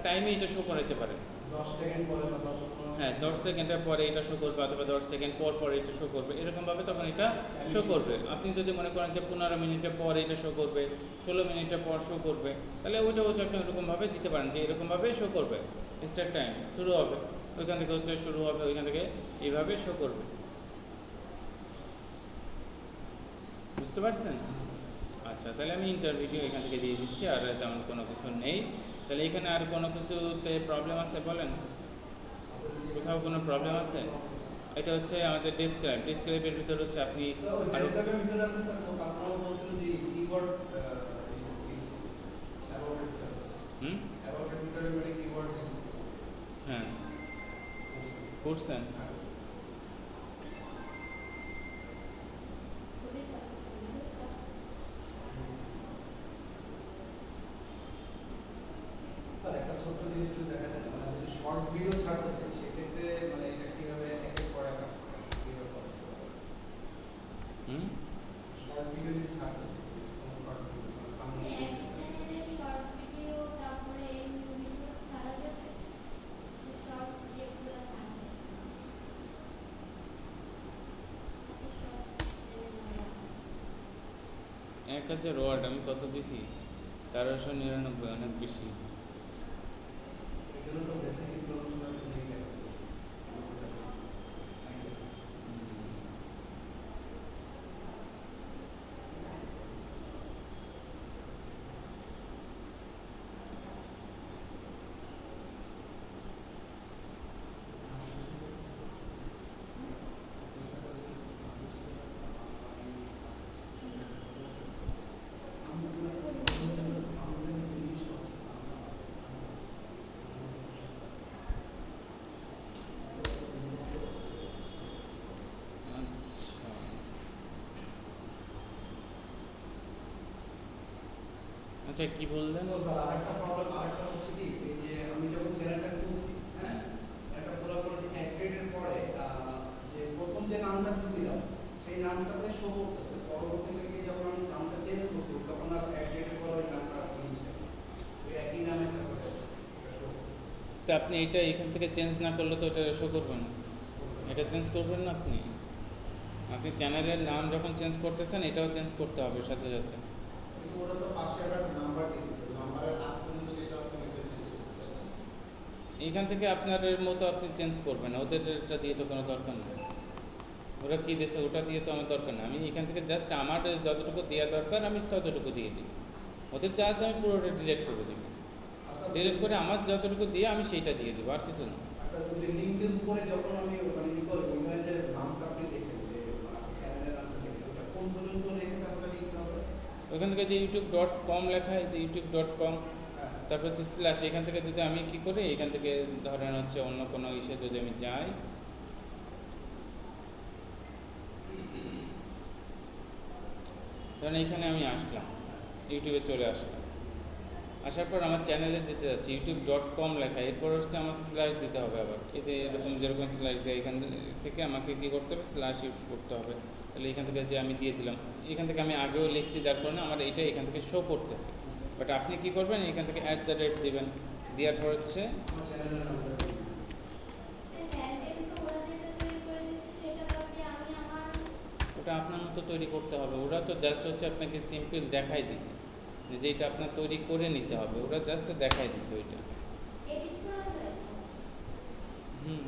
টাইমে এটা শো করাতে পারেন। 10 সেকেন্ড পরে বা 10 হ্যাঁ, 10 সেকেন্ডের পরে এটা শো করবে, অথবা 10 সেকেন্ড পর পর এটা শো করবে, এরকমভাবে তখন এটা শো করবে। আপনি যদি মনে করেন যে 15 মিনিটের পর এটা শো করবে, 16 মিনিটের পর শো করবে, তাহলে ওইটা হচ্ছে আপনি ওরকমভাবে দিতে পারেন যে এরকমভাবে শো করবে। স্টার্ট টাইম শুরু হবে, ওইখান থেকে হচ্ছে শুরু হবে, ওইখান থেকে এইভাবে শো করবে। বুঝতে পারছেন? আচ্ছা, তাহলে আমি ইন্টার ভিডিও এখান থেকে দিয়ে দিচ্ছি, আর তেমন কোনো কিছু নেই। তাহলে এখানে আর কোনো কিছুতে প্রবলেম আছে বলেন, কোথাও কোনো প্রবলেম আছে? এটা হচ্ছে আমাদের ডেসক্রাইবের ভিতরে হচ্ছে আপনি আরো ডেস্কটপের ভিতরে আপনি স্যার আপনারা বলছিলেন যে কিবোর্ড অ্যাবাউটের ভিতরে মানে কিবোর্ড হ্যাঁ করছেন। স্যার একটা ছোট্ট জিনিস একটু দেখা যায়, মানে যদি শর্ট ভিডিও ছাড়তে চাই সেক্ষেত্রে মানে এটা কিভাবে একের পর এক কাজ করে কিভাবে করে শর্ট ভিডিও যদি ছাড়তে চাই, শর্ট ভিডিও এক হাজার ওয়ার্ড আমি কত বেশি, 1399, অনেক বেশি। এগুলো তো বেসিক প্রবলেম নেই কেন আচ্ছা, কি বললেন? স্যার আরেকটা প্রবলেম, আরেকটা হচ্ছে কি এই যে আমি যখন চ্যানেলটা খুলছি, হ্যাঁ এটা খোলার পরে যে অ্যাড্রেসের পরে যে প্রথম যে নামটা দিছিলাম সেই নামটাতে শো করতেছে, পরবর্তী থেকে যখন আমি নামটা চেঞ্জ করছি তখন আর অ্যাড্রেসের পরে ওই নামটা নিচ্ছে ওই একই নামে থাকে এটা শো। তা আপনি এটা এখান থেকে চেঞ্জ না করলে তো এটা শো করবে না, এটা চেঞ্জ করবেন না আপনি। আপনি চ্যানেলের নাম যখন চেঞ্জ করতেছেন এটাও চেঞ্জ করতে হবে সাথে সাথে। কিন্তু ওরা তো পাশে আবার নাম্বার দিয়ে দিচ্ছে, নাম্বারের আগ পর্যন্ত যেটা আছে ওইটা চেঞ্জ করতে হবে। এইখান থেকে আপনার মতো আপনি চেঞ্জ করবেন, ওদের এটা দিয়ে তো কোনো দরকার নেই। ওরা কী দিয়েছে ওটা দিয়ে তো আমার দরকার নেই, আমি এখান থেকে জাস্ট আমার যতটুকু দেওয়া দরকার আমি ততটুকু দিয়ে দিই। ওদের যা আছে আমি পুরোটা ডিলিট করে দিই, ডিলিট করে আমার যতটুকু দিয়ে আমি সেইটা দিয়ে দেবো, আর কিছু না। আচ্ছা, যদি লিংকের উপরে যখন আমি মানে ই করি ওইখানে যে নামটা আপনি লিখেন যে চ্যানেলের নামটা লিখেন ওটা কোন পর্যন্ত লিখে তারপরে লিখতে হবে? ওইখান থেকে যে youtube.com লেখা আছে, youtube.com, তারপর হচ্ছে স্ল্যাশ, এখান থেকে যদি আমি কী করি, এখান থেকে ধরেন হচ্ছে অন্য কোনো ইসে যদি আমি যাই, ধরেন এইখানে আমি আসলাম, ইউটিউবে চলে আসলাম, আসার পর আমার চ্যানেলে যেতে যাচ্ছে youtube.com লেখা, এরপর হচ্ছে আমার স্ল্যাশ দিতে হবে আবার, এই যে এরকম যেরকম স্ল্যাশ দেয় এখান থেকে আমাকে কী করতে হবে, স্ল্যাশ ইউজ করতে হবে। তাহলে এখান থেকে যে আমি দিয়ে দিলাম, এখান থেকে আমি আগেও লিখছি যার কারণে আমার এইটা এখান থেকে শো করতেছে। বাট আপনি কী করবেন, এখান থেকে @ দেবেন, দেওয়ার পর হচ্ছে আমার চ্যানেলের নামটা দিই। ওটা আপনার মতো তৈরি করতে হবে। ওরা তো জাস্ট হচ্ছে আপনাকে সিম্পল দেখাই দিছে যে যেটা আপনার তৈরি করে নিতে হবে, ওরা জাস্ট দেখাই দিছে ওইটা। হুম,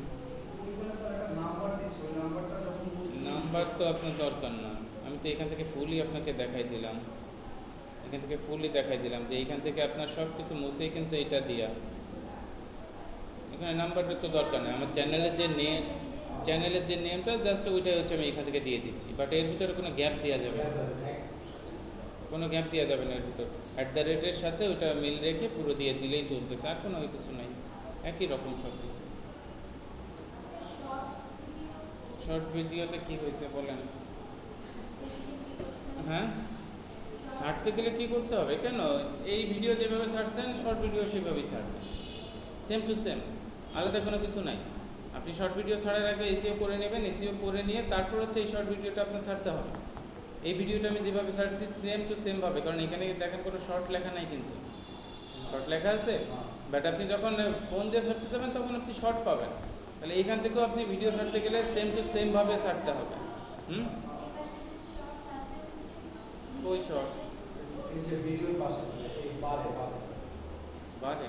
ওইখানে তো একটা নাম্বার দিচ্ছে, ওই নাম্বারটা যখন নাম্বার তো আপনার দরকার না, আমি তো এখান থেকে ফুলই আপনাকে দেখাই দিলাম, এখান থেকে ফুলই দেখাই দিলাম যে এইখান থেকে আপনার সব কিছু মুছেই কিন্তু এটা দিয়া, এখানে নাম্বারটা তো দরকার নেই। আমার চ্যানেলের যে নেমটা জাস্ট ওইটাই হচ্ছে আমি এখান থেকে দিয়ে দিচ্ছি। বাট এর ভিতরে কোনো গ্যাপ দেওয়া যাবে না, কোনো গ্যাপ দেওয়া যাবে না এর ভিতর। @ সাথে ওইটা মিল রেখে পুরো দিয়ে দিলেই চলতেছে, আর কোনো কিছু নাই, একই রকম সব কিছু। শর্ট ভিডিওতে কি হয়েছে বলেন? হ্যাঁ, ছাড়তে গেলে কি করতে হবে, কেন এই ভিডিও যেভাবে ছাড়ছেন শর্ট ভিডিও সেভাবেই ছাড়বেন, সেম টু সেম, আলাদা কোনো কিছু নাই। আপনি শর্ট ভিডিও ছাড়ার আগে এসিও করে নেবেন, এসিও করে নিয়ে তারপর হচ্ছে এই শর্ট ভিডিওটা আপনার ছাড়তে হবে। এই ভিডিওটা আমি যেভাবে ছাড়ছি সেম টু সেমভাবে, কারণ এখানে দেখেন কোনো শর্ট লেখা নাই, কিন্তু শর্ট লেখা আছে, বাট আপনি যখন ফোন দিয়ে ছাড়তে যাবেন তখন আপনি শর্ট পাবেন। তাহলে এইখান থেকেও আপনি ভিডিও ছাড়তে গেলে সেম টু সেমভাবে ছাড়তে হবে। ওই শর্টস এই যে ভিডিওর পাশে এই বারে বারে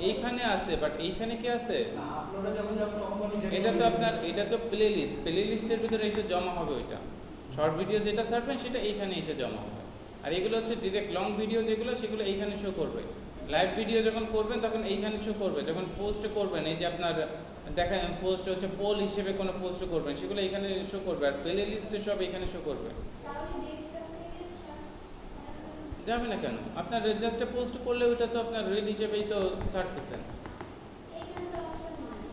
এইখানে আছে, বাট এইখানে কি আছে, না আপলোডে যখন যাবেন তখন বলি এটা তো প্লে লিস্টের ভিতরে এসে জমা হবে। ওইটা শর্ট ভিডিও যেটা ছাড়বেন সেটা এইখানে এসে জমা হবে, আর এগুলো হচ্ছে ডিরেক্ট লং ভিডিও যেগুলো সেগুলো এইখানে শো করবে। লাইভ ভিডিও যখন করবেন তখন এইখানে শো করবে, যখন পোস্ট করবেন এই যে আপনার দেখা পোস্ট হচ্ছে পোল হিসেবে কোনো পোস্ট করবেন সেগুলো এখানে শো করবে, আর প্লে লিস্টে সব এখানে শো করবে। যাবে না কেন, আপনার জাস্ট পোস্ট করলে ওইটা তো আপনার রিল হিসেবেই তো ছাড়তেছেন,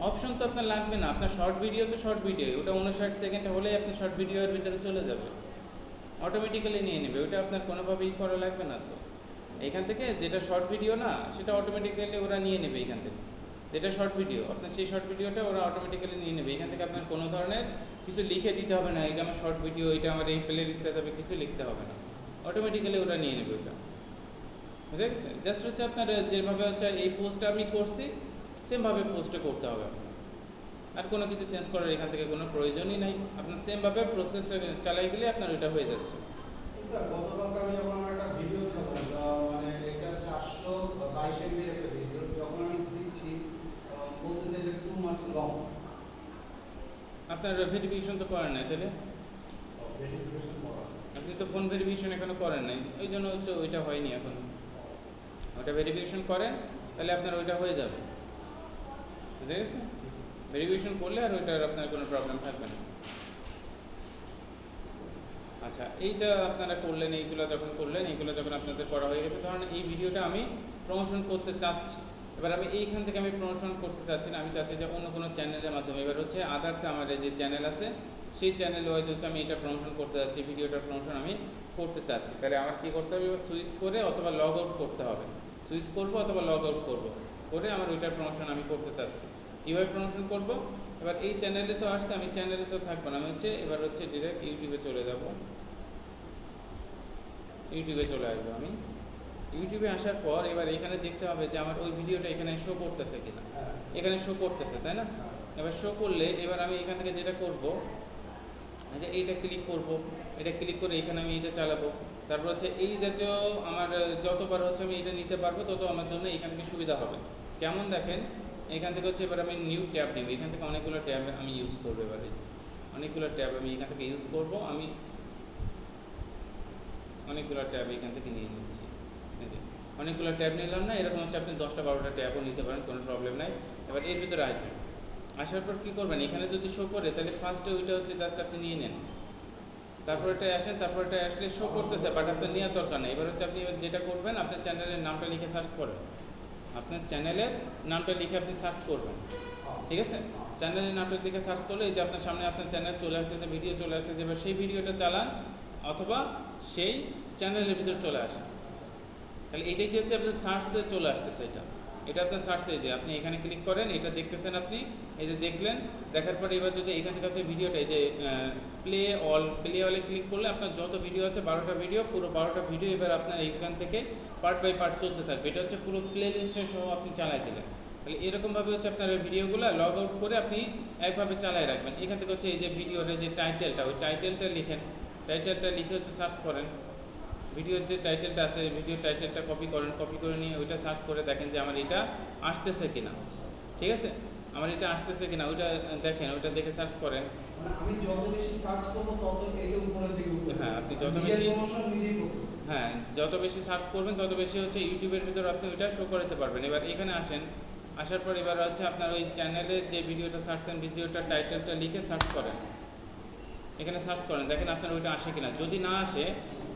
অপশন তো আপনার লাগবে না। আপনার শর্ট ভিডিও তো শর্ট ভিডিও, ওটা 59 সেকেন্ড হলেই আপনি শর্ট ভিডিওর ভিতরে চলে যাবে, অটোমেটিক্যালি নিয়ে নেবে, ওইটা আপনার কোনোভাবেই করা লাগবে না। তো এইখান থেকে যেটা শর্ট ভিডিও না সেটা অটোমেটিক্যালি ওরা নিয়ে নেবে, এইখান থেকে যেটা শর্ট ভিডিও আপনার সেই শর্ট ভিডিওটা ওরা অটোমেটিক্যালি নিয়ে নেবে। এখান থেকে আপনার কোনো ধরনের কিছু লিখে দিতে হবে না, এটা আমার শর্ট ভিডিও, এটা আমার এই প্লে লিস্টে যাবে, কিছু লিখতে হবে না, অটোমেটিক্যালি ওরা নিয়ে নেবে ওইটা, বুঝে গেছে? জাস্ট হচ্ছে আপনার যেভাবে হচ্ছে এই পোস্টটা আমি করছি সেমভাবে পোস্টটা করতে হবে আপনার, আর কোনো কিছু চেঞ্জ করার এখান থেকে কোনো প্রয়োজনই নাই। আপনার সেমভাবে প্রসেস চালাই গেলে আপনার ওইটা হয়ে যাচ্ছে। স্যার গতকালকে আমি যখন আমার একটা ভিডিও ছাড়লাম, মানে এটা 422 MB একটা ভিডিও, যখন আমি দিচ্ছি বলতেছে যে টু মাচ লং। আপনার ভেরিফিকেশন তো করেন নাই, তাহলে ভেরিফিকেশন করা আপনি তো ফোন ভেরিফিকেশন এখনো করেন নাই, ওই জন্য হচ্ছে ওইটা হয়নি এখন। ওটা ভেরিফিকেশন করেন তাহলে আপনার ওইটা হয়ে যাবে, বুঝে গেছে? ভেরিফিকেশন করলে আর ওইটার আপনার কোনো প্রবলেম থাকবে না। আচ্ছা, এইটা আপনারা করলেন, এইগুলো যখন আপনাদের করা হয়ে গেছে, ধরেন এই ভিডিওটা আমি প্রমোশন করতে চাচ্ছি, এবার আমি এইখান থেকে আমি প্রমোশন করতে চাচ্ছি না, আমি চাচ্ছি যে অন্য কোনো চ্যানেলের মাধ্যমে, এবার হচ্ছে আদার্সে আমার যে চ্যানেল আছে সেই চ্যানেল ওয়াইজ হচ্ছে আমি এটা প্রমোশন করতে যাচ্ছি, ভিডিওটার প্রমোশন আমি করতে চাচ্ছি। তাহলে আমার কী করতে হবে, এবার সুইচ করে অথবা লগ আউট করতে হবে, সুইচ করবো অথবা লগ আউট করবো, করে আমার ওইটার প্রমোশন আমি করতে চাচ্ছি। কীভাবে প্রমোশন করব, এবার এই চ্যানেলে তো আসছে, আমি চ্যানেলে তো থাকবো না, আমি হচ্ছে এবার হচ্ছে ডিরেক্ট ইউটিউবে চলে যাব, ইউটিউবে চলে আসবো। আমি ইউটিউবে আসার পর এবার এখানে দেখতে হবে যে আমার ওই ভিডিওটা এখানে শো করতেছে কিনা, এখানে শো করতেছে, তাই না? এবার শো করলে এবার আমি এখান থেকে যেটা করব যে এইটা ক্লিক করব, এটা ক্লিক করে এখানে আমি এটা চালাবো, তারপর হচ্ছে এই জাতীয় আমার যতবার হচ্ছে আমি এটা নিতে পারবো তত আমার জন্য এখান থেকে সুবিধা হবে। কেমন দেখেন, এখান থেকে হচ্ছে এবার আমি নিউ ট্যাব নিব, এখান থেকে অনেকগুলো ট্যাব আমি ইউজ করবো, এবারে অনেকগুলো ট্যাব আমি এখান থেকে ইউজ করব, আমি অনেকগুলো ট্যাব এখান থেকে নিয়ে নিচ্ছি, অনেকগুলো ট্যাব নিলাম না, এরকম হচ্ছে আপনি 10টা 12টা ট্যাবও নিতে পারেন, কোনো প্রবলেম নাই। এবার এর ভিতরে আসবেন, আসার পর কী করবেন, এখানে যদি শো করে তাহলে ফার্স্টে ওইটা হচ্ছে জাস্ট আপনি নিয়ে নেন, তারপর এটা আসেন, তারপর এটা আসলে শো করতেছে বাট আপনার নেওয়ার দরকার নেই। এবার হচ্ছে আপনি যেটা করবেন, আপনার চ্যানেলের নামটা লিখে সার্চ করেন, আপনার চ্যানেলের নামটা লিখে আপনি সার্চ করবেন, ঠিক আছে? চ্যানেলের নামটা লিখে সার্চ করলে এই যে আপনার সামনে আপনার চ্যানেল চলে আসতেছে, ভিডিও চলে আসতেছে, এবার সেই ভিডিওটা চালান অথবা সেই চ্যানেলের ভিতরে চলে আসে, তাহলে এইটা কি হচ্ছে আপনার সার্চে চলে আসতেছে, এটা আপনার সার্চে, যে আপনি এখানে ক্লিক করেন, এটা দেখতেছেন আপনি, এই যে দেখলেন, দেখার পরে এবার যদি এখান থেকে আপনি ভিডিওটা এই যে প্লে অলে ক্লিক করলে আপনার যত ভিডিও আছে 12টা ভিডিও, পুরো 12টা ভিডিও এবার আপনার এইখান থেকে পার্ট বাই পার্ট চলতে থাকবে। এটা হচ্ছে পুরো প্লে লিস্টের সহ আপনি চালাই দিলেন। তাহলে এরকমভাবে হচ্ছে আপনার ভিডিওগুলো লগ আউট করে আপনি একভাবে চালাই রাখবেন। এখান থেকে হচ্ছে এই যে ভিডিওর যে টাইটেলটা, ওই টাইটেলটা লিখেন, টাইটেলটা লিখে হচ্ছে সার্চ করেন, ভিডিওর যে টাইটেলটা আছে ভিডিও টাইটেলটা কপি করেন, কপি করে নিয়ে ওইটা সার্চ করে দেখেন যে আমার এটা আসতেছে কিনা, ঠিক আছে, আমার এটা আসতেছে কিনা ওইটা দেখেন, ওইটা দেখে সার্চ করেন। আমি যত বেশি সার্চ করব তত এটা উপরের দিকে উঠবে। হ্যাঁ, আপনি যত বেশি যত বেশি সার্চ করবেন তত বেশি হচ্ছে ইউটিউবের ভিতর আপনি ওইটা শো করতে পারবেন। এবার এখানে আসেন, আসার পর এবার হচ্ছে আপনার ওই চ্যানেলে যে ভিডিওটা সার্চেন, ভিডিওটার টাইটেলটা লিখে সার্চ করেন, এখানে সার্চ করেন, দেখেন আপনার ওইটা আসে কিনা। যদি না আসে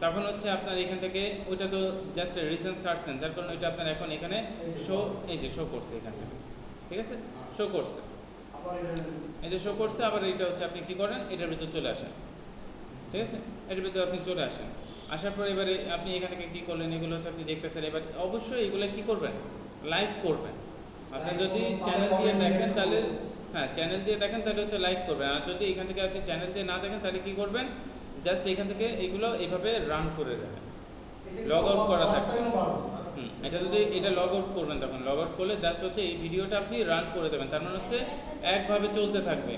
তখন হচ্ছে আপনার এখান থেকে ওইটা তো জাস্ট রিসেন্ট সার্চেন, যার কারণে ওইটা আপনার এখন এখানে শো, এই যে শো করছে এখান থেকে, ঠিক আছে, শো করছে, এই যে শো করছে। আবার এইটা হচ্ছে আপনি কি করেন, এটার ভিতর চলে আসেন, ঠিক আছে, এটার ভিতরে আপনি চলে আসেন। আসার পর এবারে আপনি এখান থেকে কী করলেন, এগুলো হচ্ছে আপনি দেখতেছেন। এবার অবশ্যই এগুলো কী করবেন, লাইক করবেন। আপনি যদি চ্যানেল দিয়ে দেখেন তাহলে, হ্যাঁ চ্যানেল দিয়ে দেখেন তাহলে হচ্ছে লাইক করবেন। আর যদি এখান থেকে আপনি চ্যানেল দিয়ে না দেখেন তাহলে কী করবেন, জাস্ট এখান থেকে এইগুলো এইভাবে রান করে দেবেন, লগ আউট করা থাকবে। এটা যদি এটা লগ আউট করবেন, তখন লগ আউট করলে জাস্ট হচ্ছে এই ভিডিওটা আপনি রান করে দেবেন। তার মানে হচ্ছে একভাবে চলতে থাকবে,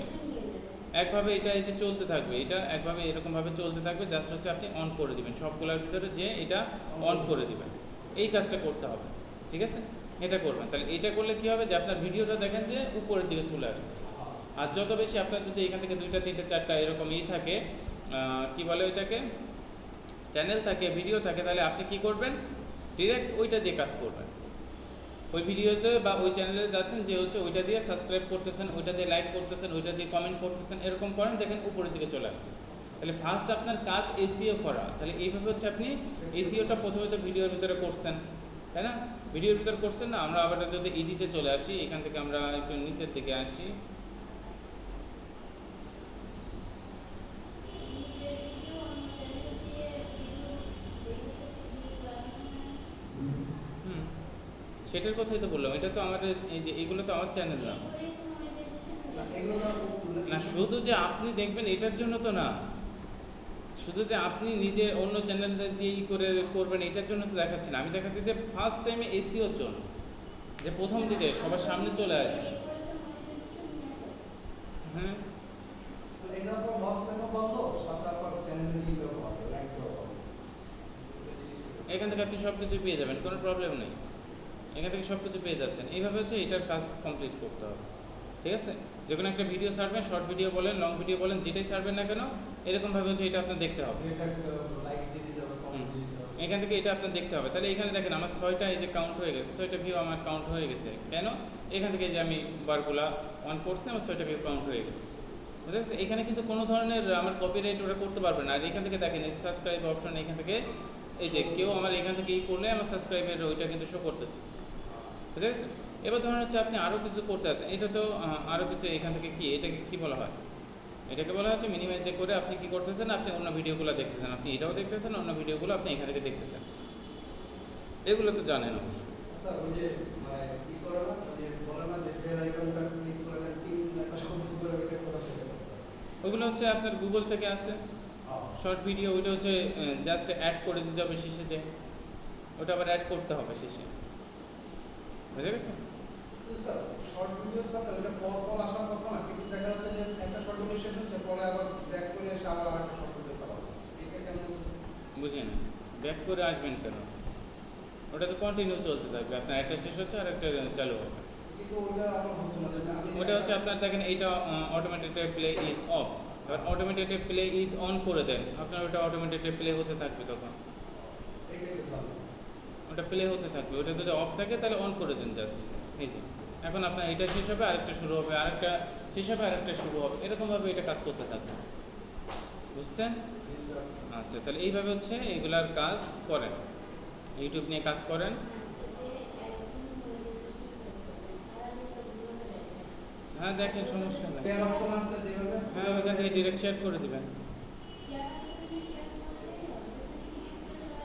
একভাবে এটা এই যে চলতে থাকবে, এটা একভাবে এরকমভাবে চলতে থাকবে। জাস্ট হচ্ছে আপনি অন করে দিবেন, সবগুলোর ভিতরে যে এটা অন করে দিবেন, এই কাজটা করতে হবে, ঠিক আছে, এটা করবেন। তাহলে এটা করলে কী হবে, যে আপনার ভিডিওটা দেখেন যে উপরের দিকে চলে আসতেছে। আর যত বেশি আপনার যদি এখান থেকে 2টা 3টা 4টা এরকম থাকে, কি বলে ওইটাকে, চ্যানেল থাকে, ভিডিও থাকে, তাহলে আপনি কি করবেন, ডিরেক্ট ওইটা দিয়ে কাজ করবেন। ওই ভিডিওতে বা ওই চ্যানেলে যাচ্ছেন, যে হচ্ছে ওইটা দিয়ে সাবস্ক্রাইব করতেছেন, ওইটা দিয়ে লাইক করতেছেন, ওইটা দিয়ে কমেন্ট করতেছেন, এরকম করেন, দেখেন উপরের দিকে চলে আসতেছে। তাহলে ফার্স্ট আপনার কাজ এসইও করা। তাহলে এইভাবে হচ্ছে আপনি এসইওটা প্রথমে তো ভিডিওর ভিতরে করছেন, তাই না, ভিডিওর ভিতরে করছেন না। আমরা আবার যদি এডিটে চলে আসি, এখান থেকে আমরা একটু নিচের দিকে আসি, সেটার কথাই তো বললাম। এটা তো আমাদের এই যে এগুলো তো আমার চ্যানেল না, না শুধু যে আপনি দেখবেন এটার জন্য তো না, শুধু যে আপনি নিজে অন্য চ্যানেল দিয়ে করে করবেন এটার জন্য তো দেখাচ্ছি না। আমি দেখাচ্ছি যে ফার্স্ট টাইমে এসইওর জন্য, যে প্রথম দিকে সবার সামনে চলে আসবে। হ্যাঁ, এখান থেকে আপনি সব কিছু পেয়ে যাবেন, কোনো প্রবলেম নেই, এখান থেকে সব কিছু পেয়ে যাচ্ছেন। এইভাবে হচ্ছে এটার কাজ কমপ্লিট করতে হবে, ঠিক আছে। যে কোনো একটা ভিডিও ছাড়বেন, শর্ট ভিডিও বলেন, লং ভিডিও বলেন, যেটাই ছাড়বেন না কেন, এরকমভাবে হচ্ছে এটা আপনার দেখতে হবে। এখান থেকে এটা আপনার দেখতে হবে। তাহলে এখানে দেখেন আমার 6টা এই যে কাউন্ট হয়ে গেছে, 6টা ভিউ আমার কাউন্ট হয়ে গেছে। কেন, এখান থেকে যে আমি বারগুলা অন করছি, আমার 6টা ভিউ কাউন্ট হয়ে গেছে, বুঝতে পারছি। এখানে কিন্তু কোনো ধরনের আমার কপিরাইট ওরা করতে পারবে না। আর এখান থেকে দেখেন এই সাবস্ক্রাইব অপশন, এখান থেকে এই যে কেউ আমার এখান থেকে এই করলে আমার সাবস্ক্রাইবের ওইটা কিন্তু শো করতেছে, বুঝতে পারছি। এবার ধরুন হচ্ছে আপনি আরও কিছু করতে চাচ্ছেন, এটা তো আরও কিছু এখান থেকে কি, এটাকে কী বলা হয়, এটাকে বলা হচ্ছে মিনিমাইজ করে আপনি কি করতেছেন, আপনি অন্য ভিডিওগুলো দেখতেছেন, আপনি এটাও দেখতেছেন, অন্য ভিডিওগুলো আপনি এখান থেকে দেখতেছেন, এগুলো তো জানেন অবশ্যই। ওগুলো হচ্ছে আপনার গুগল থেকে আসে শর্ট ভিডিও, ওইটা হচ্ছে জাস্ট অ্যাড করে দিতে হবে শেষে, যে ওটা আবার অ্যাড করতে হবে শেষে, বুঝে গেছে। শর্ট ভিডিও ছাড়া এটা পর পর আসার কথা না, কিন্তু দেখা যাচ্ছে যে একটা শর্ট ভিডিও শেষ হচ্ছে, পরে আবার ব্যাক করে এসে আবার আরেকটা শর্ট ভিডিও চালানো হচ্ছে, এটা কেন বুঝি না, ব্যাক করে আসবেন কেন, ওটা তো কন্টিনিউ চলতে থাকবে, আপনার একটা শেষ হচ্ছে আর একটা চালু হবে। কিন্তু ওটা আবার হচ্ছে না, ওটা হচ্ছে আপনার দেখেন এইটা অটোমেটিক প্লে ইজ অফ, এবার অটোমেটিক প্লে ইজ অন করে দেন, আপনার ওটা অটোমেটিক প্লে হতে থাকবে, তখন ওটা প্লে হতে থাকবে। ওটা যদি অফ থাকে তাহলে অন করে দেন জাস্ট, এই যে এখন আপনার এটা শেষ হবে, আরেকটা শুরু হবে, আরেকটা শেষ হবে, আরেকটা শুরু হবে, এরকমভাবে এটা কাজ করতে থাকবে, বুঝছেন। আচ্ছা, তাহলে এইভাবে হচ্ছে এইগুলার কাজ করেন, ইউটিউব নিয়ে কাজ করেন। হ্যাঁ দেখেন, সমস্যা নেই, হ্যাঁ ওইখান থেকে ডিরেক্ট শেয়ার করে দেবেন।